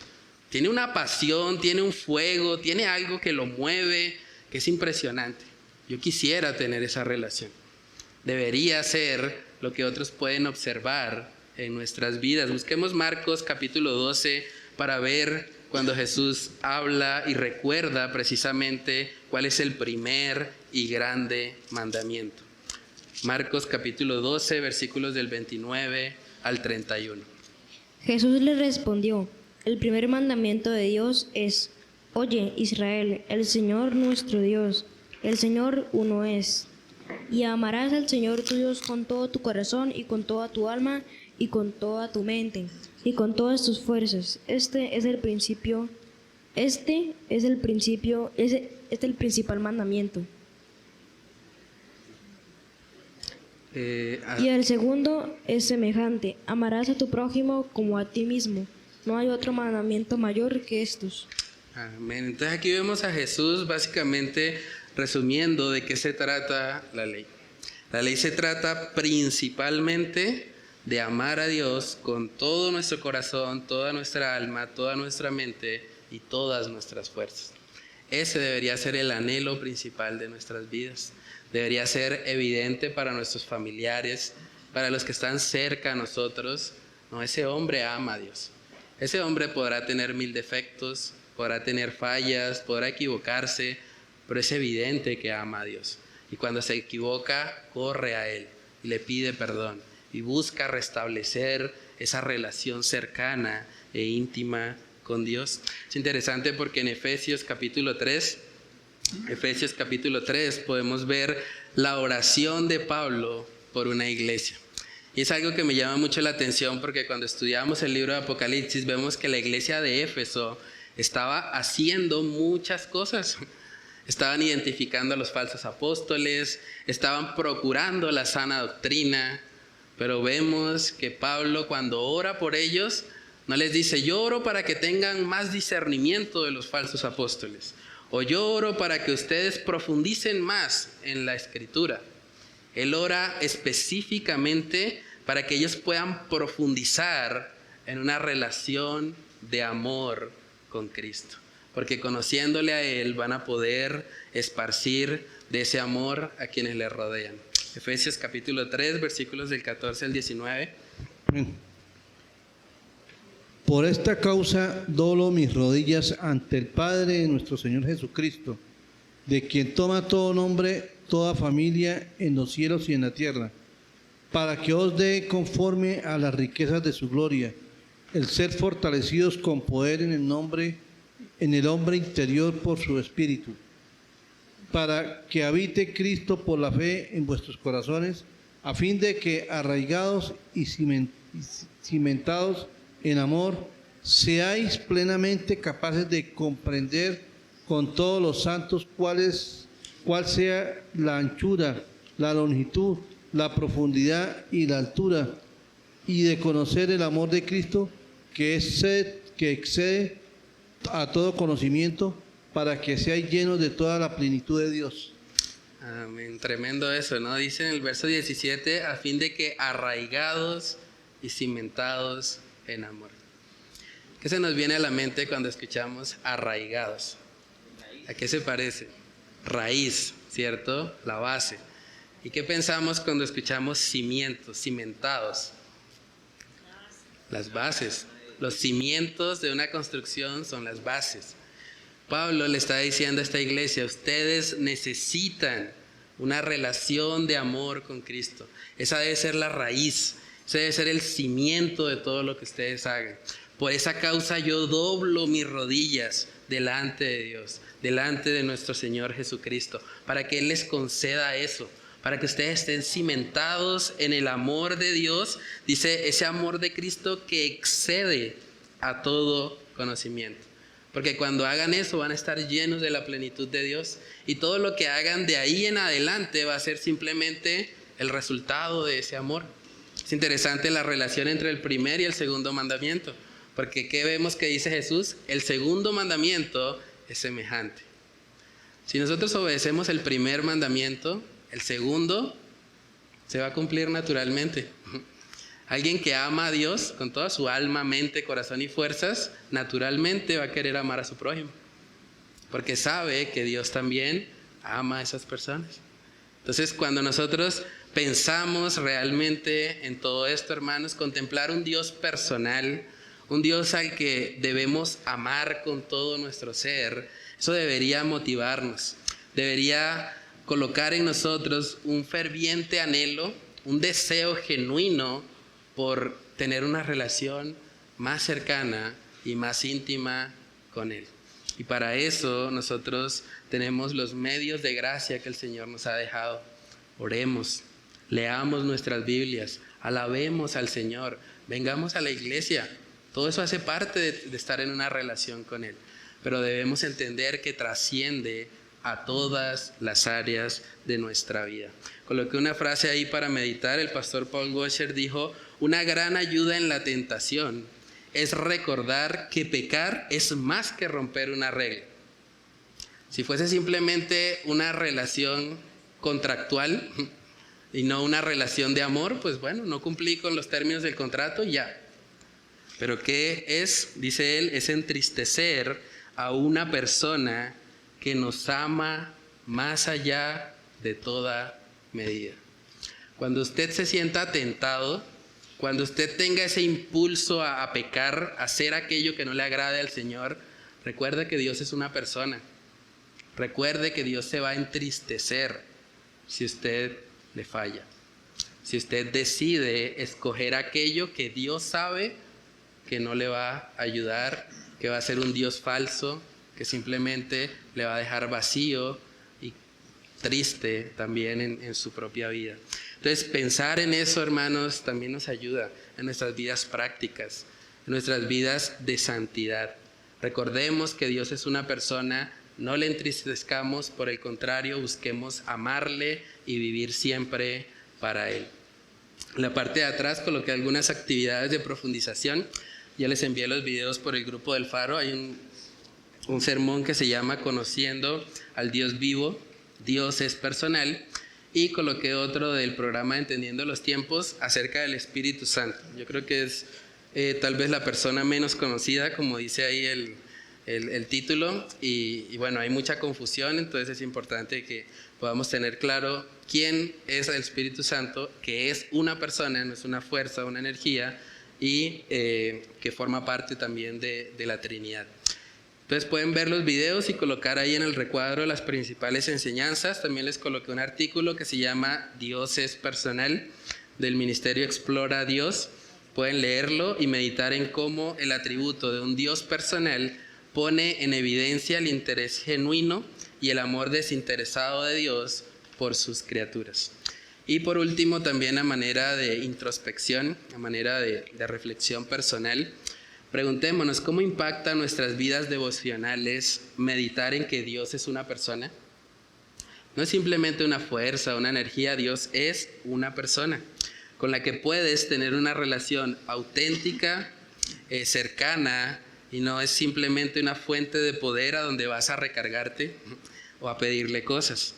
Tiene una pasión, tiene un fuego, tiene algo que lo mueve, que es impresionante. Yo quisiera tener esa relación. Debería ser lo que otros pueden observar en nuestras vidas. Busquemos Marcos capítulo 12 para ver cuando Jesús habla y recuerda precisamente cuál es el primer y grande mandamiento. Marcos capítulo 12, versículos del 29 al 31. Jesús le respondió, el primer mandamiento de Dios es, oye Israel, el Señor nuestro Dios, el Señor uno es. Y amarás al Señor tu Dios con todo tu corazón y con toda tu alma y con toda tu mente y con todas tus fuerzas. Este es el principal mandamiento. Y el segundo es semejante, amarás a tu prójimo como a ti mismo. No hay otro mandamiento mayor que estos. Amén. Entonces aquí vemos a Jesús básicamente resumiendo de qué se trata la ley. La ley se trata principalmente de amar a Dios con todo nuestro corazón, toda nuestra alma, toda nuestra mente y todas nuestras fuerzas. Ese debería ser el anhelo principal de nuestras vidas. Debería ser evidente para nuestros familiares, para los que están cerca a nosotros. No, ese hombre ama a Dios. Ese hombre podrá tener 1000 defectos, podrá tener fallas, podrá equivocarse, pero es evidente que ama a Dios. Y cuando se equivoca, corre a Él y le pide perdón y busca restablecer esa relación cercana e íntima con Dios. Es interesante porque en Efesios capítulo 3 podemos ver la oración de Pablo por una iglesia. Y es algo que me llama mucho la atención porque cuando estudiamos el libro de Apocalipsis vemos que la iglesia de Éfeso estaba haciendo muchas cosas. Estaban identificando a los falsos apóstoles, estaban procurando la sana doctrina, pero vemos que Pablo cuando ora por ellos no les dice: yo oro para que tengan más discernimiento de los falsos apóstoles, o yo oro para que ustedes profundicen más en la escritura. Él ora específicamente para que ellos puedan profundizar en una relación de amor con Cristo. Porque conociéndole a Él van a poder esparcir de ese amor a quienes le rodean. Efesios capítulo 3, versículos del 14 al 19. Por esta causa doblo mis rodillas ante el Padre de nuestro Señor Jesucristo, de quien toma todo nombre, toda familia en los cielos y en la tierra, para que os dé conforme a las riquezas de su gloria, el ser fortalecidos con poder en el hombre interior por su Espíritu, para que habite Cristo por la fe en vuestros corazones, a fin de que arraigados y cimentados en amor, seáis plenamente capaces de comprender con todos los santos cuál sea la anchura, la longitud, la profundidad y la altura, y de conocer el amor de Cristo que excede a todo conocimiento, para que seáis llenos de toda la plenitud de Dios. Amén. Tremendo eso, ¿no? Dice en el verso 17, a fin de que arraigados y cimentados en amor. ¿Qué se nos viene a la mente cuando escuchamos arraigados? ¿A qué se parece? Raíz, ¿cierto? La base. ¿Y qué pensamos cuando escuchamos cimientos, cimentados? Las bases. Los cimientos de una construcción son las bases. Pablo le está diciendo a esta iglesia: ustedes necesitan una relación de amor con Cristo. Esa debe ser la raíz, ese debe ser el cimiento de todo lo que ustedes hagan. Por esa causa yo doblo mis rodillas delante de Dios, delante de nuestro Señor Jesucristo, para que Él les conceda eso, para que ustedes estén cimentados en el amor de Dios. Dice, ese amor de Cristo que excede a todo conocimiento. Porque cuando hagan eso van a estar llenos de la plenitud de Dios, y todo lo que hagan de ahí en adelante va a ser simplemente el resultado de ese amor. Es interesante la relación entre el primer y el segundo mandamiento, porque ¿qué vemos que dice Jesús? El segundo mandamiento es semejante. Si nosotros obedecemos el primer mandamiento, el segundo se va a cumplir naturalmente. Alguien que ama a Dios con toda su alma, mente, corazón y fuerzas, naturalmente va a querer amar a su prójimo, porque sabe que Dios también ama a esas personas. Entonces, cuando nosotros pensamos realmente en todo esto, hermanos, contemplar un Dios personal, un Dios al que debemos amar con todo nuestro ser, eso debería motivarnos, debería colocar en nosotros un ferviente anhelo, un deseo genuino por tener una relación más cercana y más íntima con Él. Y para eso nosotros tenemos los medios de gracia que el Señor nos ha dejado. Oremos, leamos nuestras Biblias, alabemos al Señor, vengamos a la iglesia. Todo eso hace parte de estar en una relación con Él. Pero debemos entender que trasciende a todas las áreas de nuestra vida. Coloqué una frase ahí para meditar. El pastor Paul Washer dijo: una gran ayuda en la tentación es recordar que pecar es más que romper una regla. Si fuese simplemente una relación contractual y no una relación de amor, pues bueno, no cumplí con los términos del contrato y ya. Pero ¿qué es? Dice él, es entristecer a una persona que nos ama más allá de toda medida. Cuando usted se sienta tentado, cuando usted tenga ese impulso a pecar, a hacer aquello que no le agrade al Señor, recuerde que Dios es una persona. Recuerde que Dios se va a entristecer si usted le falla. Si usted decide escoger aquello que Dios sabe que no le va a ayudar, que va a ser un Dios falso, que simplemente le va a dejar vacío y triste también en su propia vida. Entonces, pensar en eso, hermanos, también nos ayuda en nuestras vidas prácticas, en nuestras vidas de santidad. Recordemos que Dios es una persona, no le entristezcamos, por el contrario, busquemos amarle y vivir siempre para Él. En la parte de atrás coloqué algunas actividades de profundización. Ya les envié los videos por el grupo del Faro. Hay un sermón que se llama Conociendo al Dios Vivo, Dios es personal. Y coloqué otro del programa Entendiendo los Tiempos acerca del Espíritu Santo. Yo creo que es tal vez la persona menos conocida, como dice ahí el título. Y bueno, hay mucha confusión, entonces es importante que podamos tener claro quién es el Espíritu Santo, que es una persona, no es una fuerza, una energía, y que forma parte también de la Trinidad. Entonces pueden ver los videos y colocar ahí en el recuadro las principales enseñanzas. También les coloqué un artículo que se llama Dios es personal, del Ministerio Explora a Dios. Pueden leerlo y meditar en cómo el atributo de un Dios personal pone en evidencia el interés genuino y el amor desinteresado de Dios por sus criaturas. Y por último, también a manera de introspección, a manera de reflexión personal, preguntémonos cómo impacta nuestras vidas devocionales meditar en que Dios es una persona. No es simplemente una fuerza, una energía, Dios es una persona con la que puedes tener una relación auténtica, cercana, y no es simplemente una fuente de poder a donde vas a recargarte o a pedirle cosas.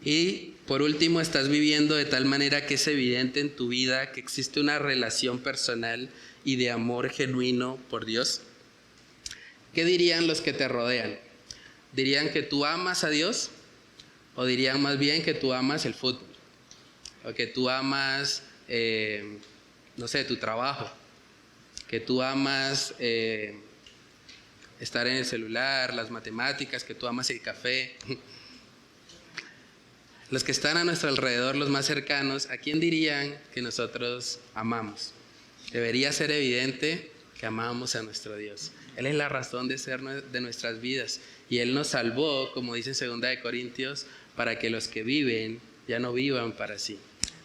Y por último, estás viviendo de tal manera que es evidente en tu vida que existe una relación personal y de amor genuino por Dios. ¿Qué dirían los que te rodean? ¿Dirían que tú amas a Dios? ¿O dirían más bien que tú amas el fútbol? ¿O que tú amas, no sé, tu trabajo? ¿Que tú amas estar en el celular, las matemáticas? ¿Que tú amas el café? Los que están a nuestro alrededor, los más cercanos, ¿a quién dirían que nosotros amamos? Debería ser evidente que amamos a nuestro Dios. Él es la razón de ser de nuestras vidas. Y Él nos salvó, como dice en 2 Corintios, para que los que viven ya no vivan para sí,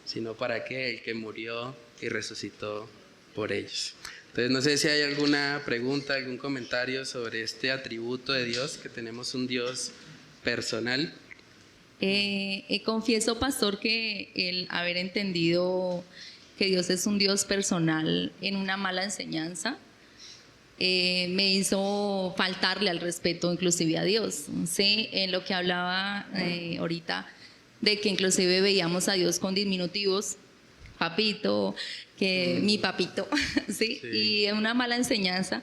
sino para aquel que murió y resucitó por ellos. Entonces, no sé si hay alguna pregunta, algún comentario sobre este atributo de Dios, que tenemos un Dios personal. Confieso, pastor, que el haber entendido que Dios es un Dios personal en una mala enseñanza me hizo faltarle al respeto inclusive a Dios. ¿Sí? En lo que hablaba ahorita de que inclusive veíamos a Dios con diminutivos, papito, que mi papito, ¿sí? Sí. Y en una mala enseñanza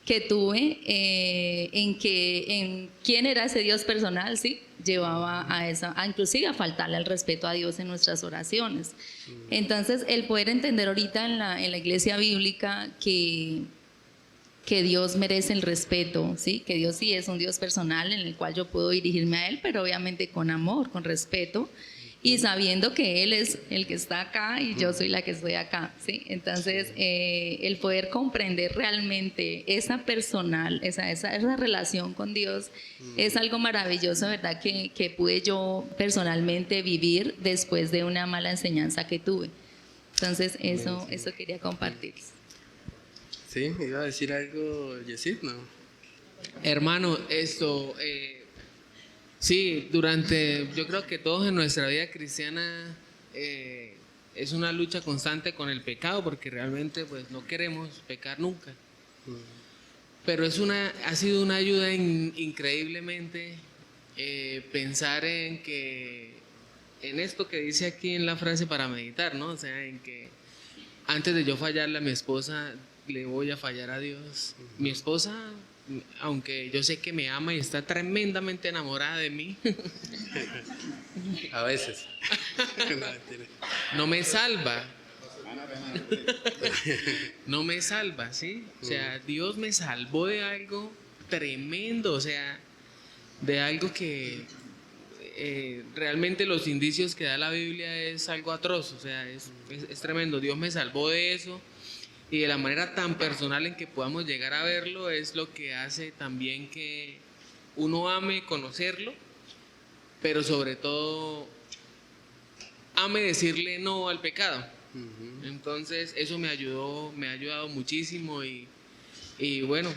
que tuve en quién era ese Dios personal, ¿sí? Llevaba a inclusive a faltarle al respeto a Dios en nuestras oraciones. Entonces, el poder entender ahorita en la iglesia bíblica que Dios merece el respeto, ¿sí? Que Dios sí es un Dios personal en el cual yo puedo dirigirme a Él, pero obviamente con amor, con respeto, y sabiendo que Él es el que está acá y yo soy la que estoy acá, ¿sí? Entonces, el poder comprender realmente esa personal, esa relación con Dios es algo maravilloso, ¿verdad? Que pude yo personalmente vivir después de una mala enseñanza que tuve. Entonces, eso quería compartir. Sí, iba a decir algo, Yesid, ¿no? Hermano, sí, yo creo que todos en nuestra vida cristiana es una lucha constante con el pecado, porque realmente pues no queremos pecar nunca. Pero ha sido una ayuda increíblemente pensar en esto que dice aquí en la frase para meditar, ¿no? O sea, en que antes de yo fallarle a mi esposa, le voy a fallar a Dios. Mi esposa, aunque yo sé que me ama y está tremendamente enamorada de mí, A veces. no me salva. No me salva, ¿sí? O sea, Dios me salvó de algo tremendo, o sea, de algo que realmente los indicios que da la Biblia es algo atroz, o sea, es tremendo. Dios me salvó de eso. Y de la manera tan personal en que podamos llegar a verlo es lo que hace también que uno ame conocerlo, pero sobre todo ame decirle no al pecado. Entonces eso me ha ayudado muchísimo y bueno,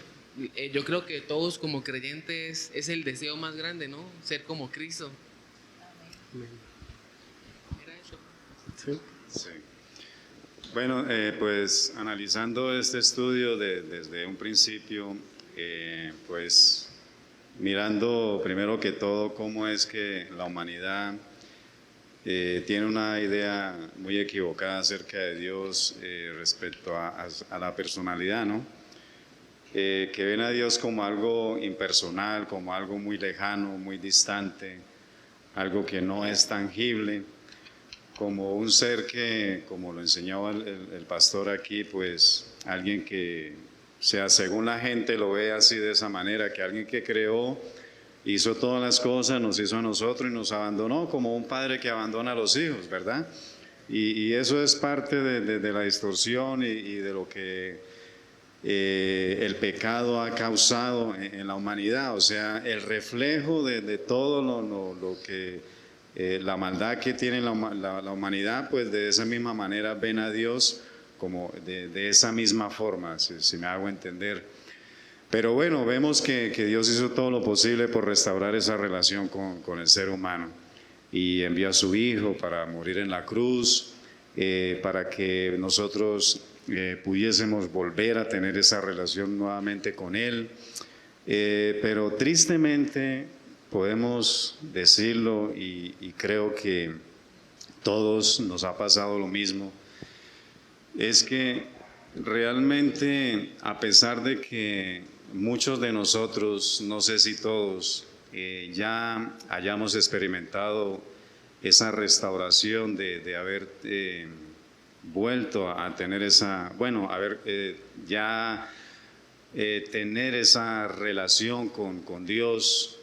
yo creo que todos como creyentes es el deseo más grande, ¿no? Ser como Cristo. ¿Era eso? Sí. Bueno, pues analizando este estudio desde un principio, pues mirando primero que todo cómo es que la humanidad tiene una idea muy equivocada acerca de Dios respecto a la personalidad, ¿no? Que ven a Dios como algo impersonal, como algo muy lejano, muy distante, algo que no es tangible, como un ser que, como lo enseñaba el pastor aquí, pues alguien que, o sea, según la gente lo ve así de esa manera, que alguien que creó, hizo todas las cosas, nos hizo a nosotros y nos abandonó como un padre que abandona a los hijos, ¿verdad? Y eso es parte de la distorsión y de lo que el pecado ha causado en la humanidad, o sea, el reflejo de todo lo que la maldad que tiene la humanidad, pues de esa misma manera ven a Dios como de esa misma forma, si me hago entender. Pero bueno, vemos que Dios hizo todo lo posible por restaurar esa relación con el ser humano y envió a su Hijo para morir en la cruz, para que nosotros pudiésemos volver a tener esa relación nuevamente con Él. Pero tristemente podemos decirlo y creo que todos nos ha pasado lo mismo, es que realmente a pesar de que muchos de nosotros, no sé si todos, ya hayamos experimentado esa restauración de haber vuelto a tener esa, bueno, tener esa relación con Dios,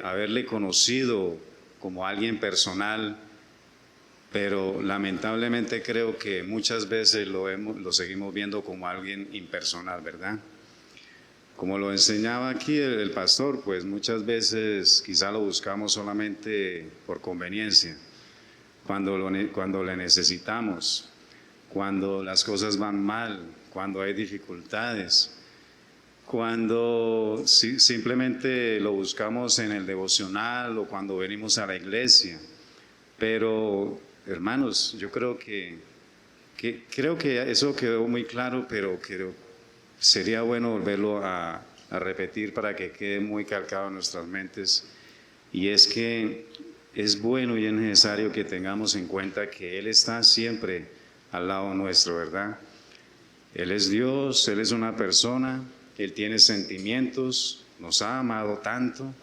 haberle conocido como alguien personal, pero lamentablemente creo que muchas veces lo seguimos viendo como alguien impersonal, ¿verdad? Como lo enseñaba aquí el pastor, pues muchas veces quizá lo buscamos solamente por conveniencia, cuando le necesitamos, cuando las cosas van mal, cuando hay dificultades, cuando simplemente lo buscamos en el devocional o cuando venimos a la iglesia. Pero, hermanos, yo creo que eso quedó muy claro, pero sería bueno volverlo a repetir para que quede muy calcado en nuestras mentes. Y es que es bueno y es necesario que tengamos en cuenta que Él está siempre al lado nuestro, ¿verdad? Él es Dios, Él es una persona, Él tiene sentimientos, nos ha amado tanto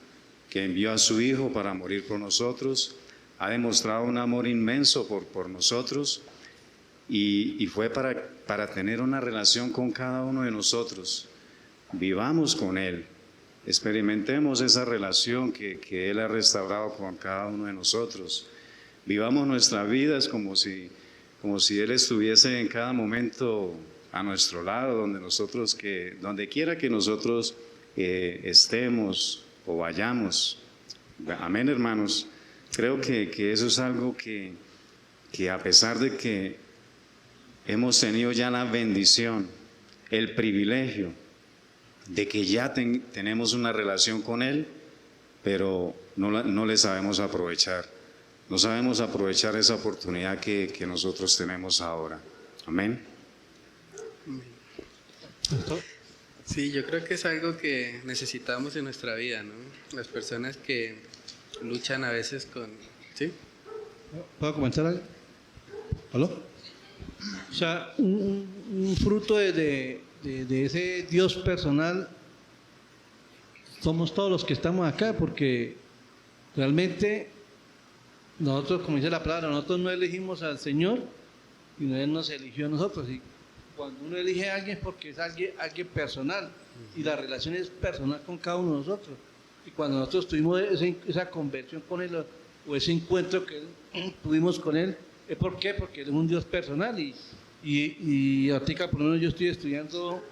que envió a su Hijo para morir por nosotros, ha demostrado un amor inmenso por nosotros y fue para tener una relación con cada uno de nosotros. Vivamos con Él, experimentemos esa relación que Él ha restaurado con cada uno de nosotros. Vivamos nuestras vidas como si Él estuviese en cada momento a nuestro lado, donde quiera que nosotros estemos o vayamos. Amén, hermanos. Creo que eso es algo que a pesar de que hemos tenido ya la bendición, el privilegio de que ya tenemos una relación con Él, pero no le sabemos aprovechar. No sabemos aprovechar esa oportunidad que nosotros tenemos ahora. Amén. Sí, yo creo que es algo que necesitamos en nuestra vida, ¿no? Las personas que luchan a veces con... ¿Sí? ¿Puedo comenzar algo? ¿Aló? O sea, un fruto de ese Dios personal somos todos los que estamos acá, porque realmente nosotros, como dice la palabra, nosotros no elegimos al Señor, sino Él nos eligió a nosotros. Y cuando uno elige a alguien es porque es alguien personal, y la relación es personal con cada uno de nosotros. Y cuando nosotros tuvimos esa conversión con Él, o ese encuentro que tuvimos con Él, ¿es por qué? Porque Él es un Dios personal. Y ahorita, por lo menos, yo estoy estudiando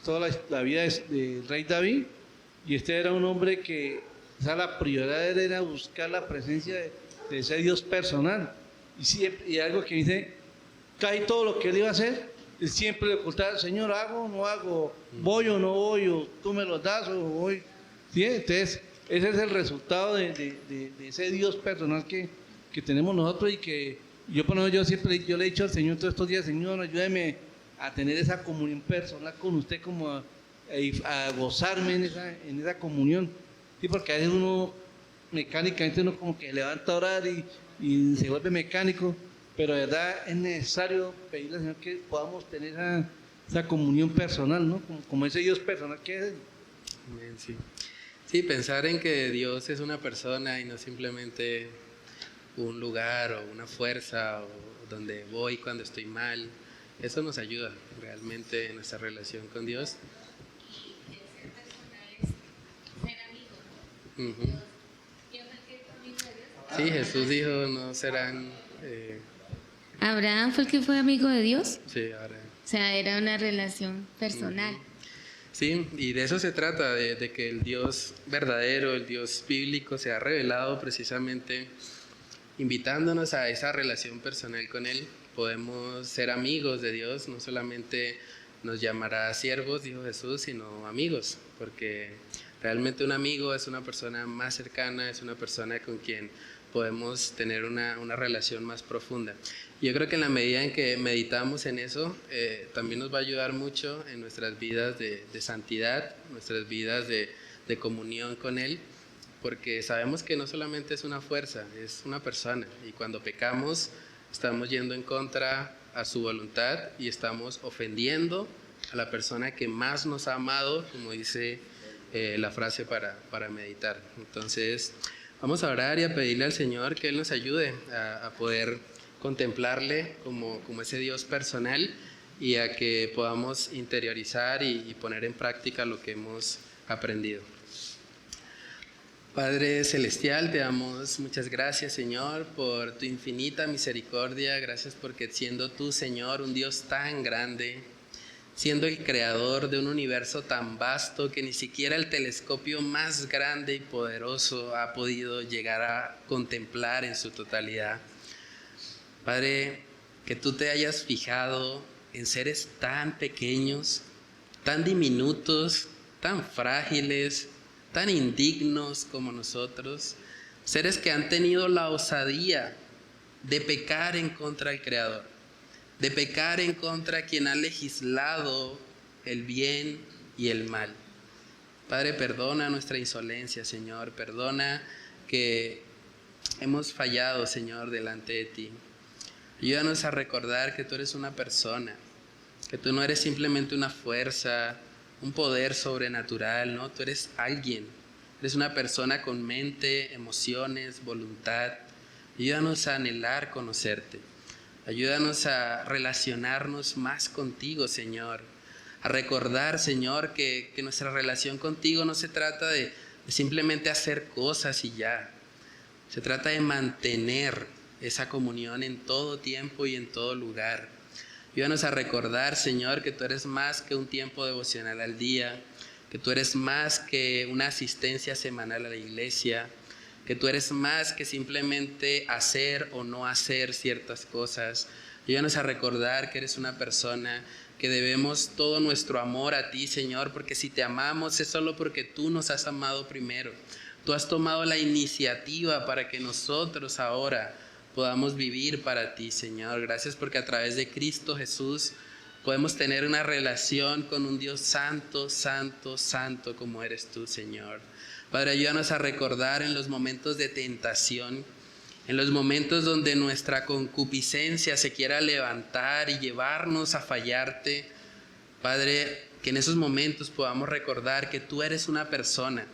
toda la vida del rey David, y este era un hombre que O sea, la prioridad era buscar la presencia de ese Dios personal. Y algo que dice, casi todo lo que él iba a hacer, él siempre le ocultaba, Señor, ¿hago o no hago? ¿Voy o no voy? ¿O tú me lo das o voy? ¿Sí? Entonces, ese es el resultado de ese Dios personal que tenemos nosotros y que yo le he dicho al Señor todos estos días, Señor, ayúdame a tener esa comunión personal con usted, como a gozarme en esa comunión. Sí, porque a veces uno mecánicamente uno como que levanta a orar y se vuelve mecánico, pero de verdad es necesario pedirle al Señor que podamos tener esa comunión personal, ¿no? Como ese Dios personal que es. Amén, sí. Sí, pensar en que Dios es una persona y no simplemente un lugar o una fuerza o donde voy cuando estoy mal, eso nos ayuda realmente en nuestra relación con Dios. Sí, Jesús dijo, no serán... ¿Abraham fue el que fue amigo de Dios? Sí, ahora... O sea, era una relación personal. Sí, y de eso se trata, de que el Dios verdadero, el Dios bíblico se ha revelado precisamente invitándonos a esa relación personal con Él. Podemos ser amigos de Dios, no solamente nos llamará siervos, dijo Jesús, sino amigos, porque realmente un amigo es una persona más cercana, es una persona con quien podemos tener una relación más profunda. Yo creo que en la medida en que meditamos en eso, también nos va a ayudar mucho en nuestras vidas de santidad, nuestras vidas de comunión con Él, porque sabemos que no solamente es una fuerza, es una persona, y cuando pecamos estamos yendo en contra a su voluntad y estamos ofendiendo a la persona que más nos ha amado, como dice la frase para meditar. Entonces, vamos a orar y a pedirle al Señor que Él nos ayude a poder contemplarle como ese Dios personal y a que podamos interiorizar y poner en práctica lo que hemos aprendido. Padre Celestial, te damos muchas gracias, Señor, por tu infinita misericordia. Gracias porque siendo tú, Señor, un Dios tan grande, siendo el creador de un universo tan vasto que ni siquiera el telescopio más grande y poderoso ha podido llegar a contemplar en su totalidad. Padre, que tú te hayas fijado en seres tan pequeños, tan diminutos, tan frágiles, tan indignos como nosotros, seres que han tenido la osadía de pecar en contra del Creador, de pecar en contra de quien ha legislado el bien y el mal. Padre, perdona nuestra insolencia, Señor, perdona que hemos fallado, Señor, delante de ti. Ayúdanos a recordar que tú eres una persona, que tú no eres simplemente una fuerza, un poder sobrenatural, ¿no? Tú eres alguien, eres una persona con mente, emociones, voluntad. Ayúdanos a anhelar conocerte. Ayúdanos a relacionarnos más contigo, Señor. A recordar, Señor, que nuestra relación contigo no se trata de simplemente hacer cosas y ya. Se trata de mantener esa comunión en todo tiempo y en todo lugar. Ayúdanos a recordar, Señor, que tú eres más que un tiempo devocional al día, que tú eres más que una asistencia semanal a la iglesia, que tú eres más que simplemente hacer o no hacer ciertas cosas. Ayúdanos a recordar que eres una persona que debemos todo nuestro amor a ti, Señor, porque si te amamos es solo porque tú nos has amado primero. Tú has tomado la iniciativa para que nosotros ahora podamos vivir para ti, Señor. Gracias porque a través de Cristo Jesús podemos tener una relación con un Dios santo, santo, santo como eres tú, Señor. Padre, ayúdanos a recordar en los momentos de tentación, en los momentos donde nuestra concupiscencia se quiera levantar y llevarnos a fallarte. Padre, que en esos momentos podamos recordar que tú eres una persona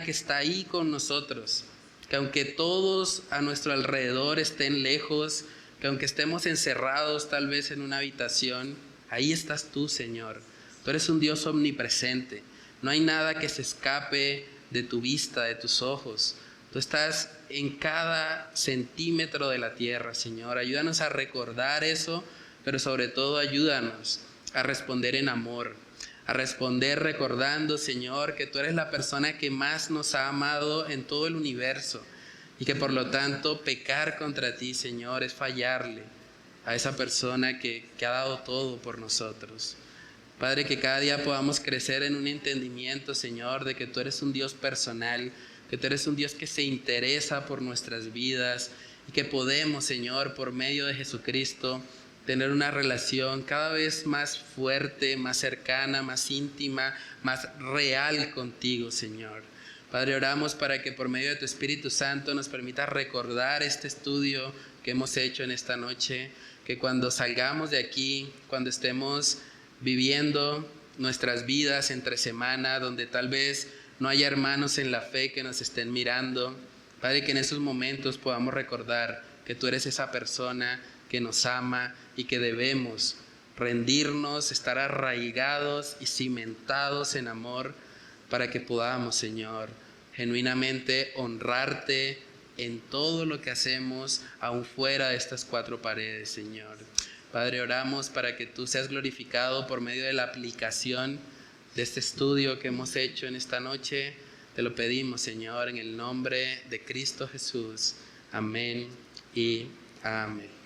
que está ahí con nosotros, que aunque todos a nuestro alrededor estén lejos, que aunque estemos encerrados tal vez en una habitación, ahí estás tú, Señor. Tú eres un Dios omnipresente. No hay nada que se escape de tu vista, de tus ojos. Tú estás en cada centímetro de la tierra, Señor. Ayúdanos a recordar eso, pero sobre todo ayúdanos a responder en amor. a responder recordando, Señor, que tú eres la persona que más nos ha amado en todo el universo y que por lo tanto pecar contra ti, Señor, es fallarle a esa persona que ha dado todo por nosotros. Padre, que cada día podamos crecer en un entendimiento, Señor, de que tú eres un Dios personal, que tú eres un Dios que se interesa por nuestras vidas y que podemos, Señor, por medio de Jesucristo, tener una relación cada vez más fuerte, más cercana, más íntima, más real contigo, Señor. Padre, oramos para que por medio de tu Espíritu Santo nos permita recordar este estudio que hemos hecho en esta noche, que cuando salgamos de aquí, cuando estemos viviendo nuestras vidas entre semana, donde tal vez no haya hermanos en la fe que nos estén mirando, Padre, que en esos momentos podamos recordar que tú eres esa persona que nos ama y que debemos rendirnos, estar arraigados y cimentados en amor para que podamos, Señor, genuinamente honrarte en todo lo que hacemos, aún fuera de estas cuatro paredes, Señor. Padre, oramos para que tú seas glorificado por medio de la aplicación de este estudio que hemos hecho en esta noche. Te lo pedimos, Señor, en el nombre de Cristo Jesús. Amén y amén.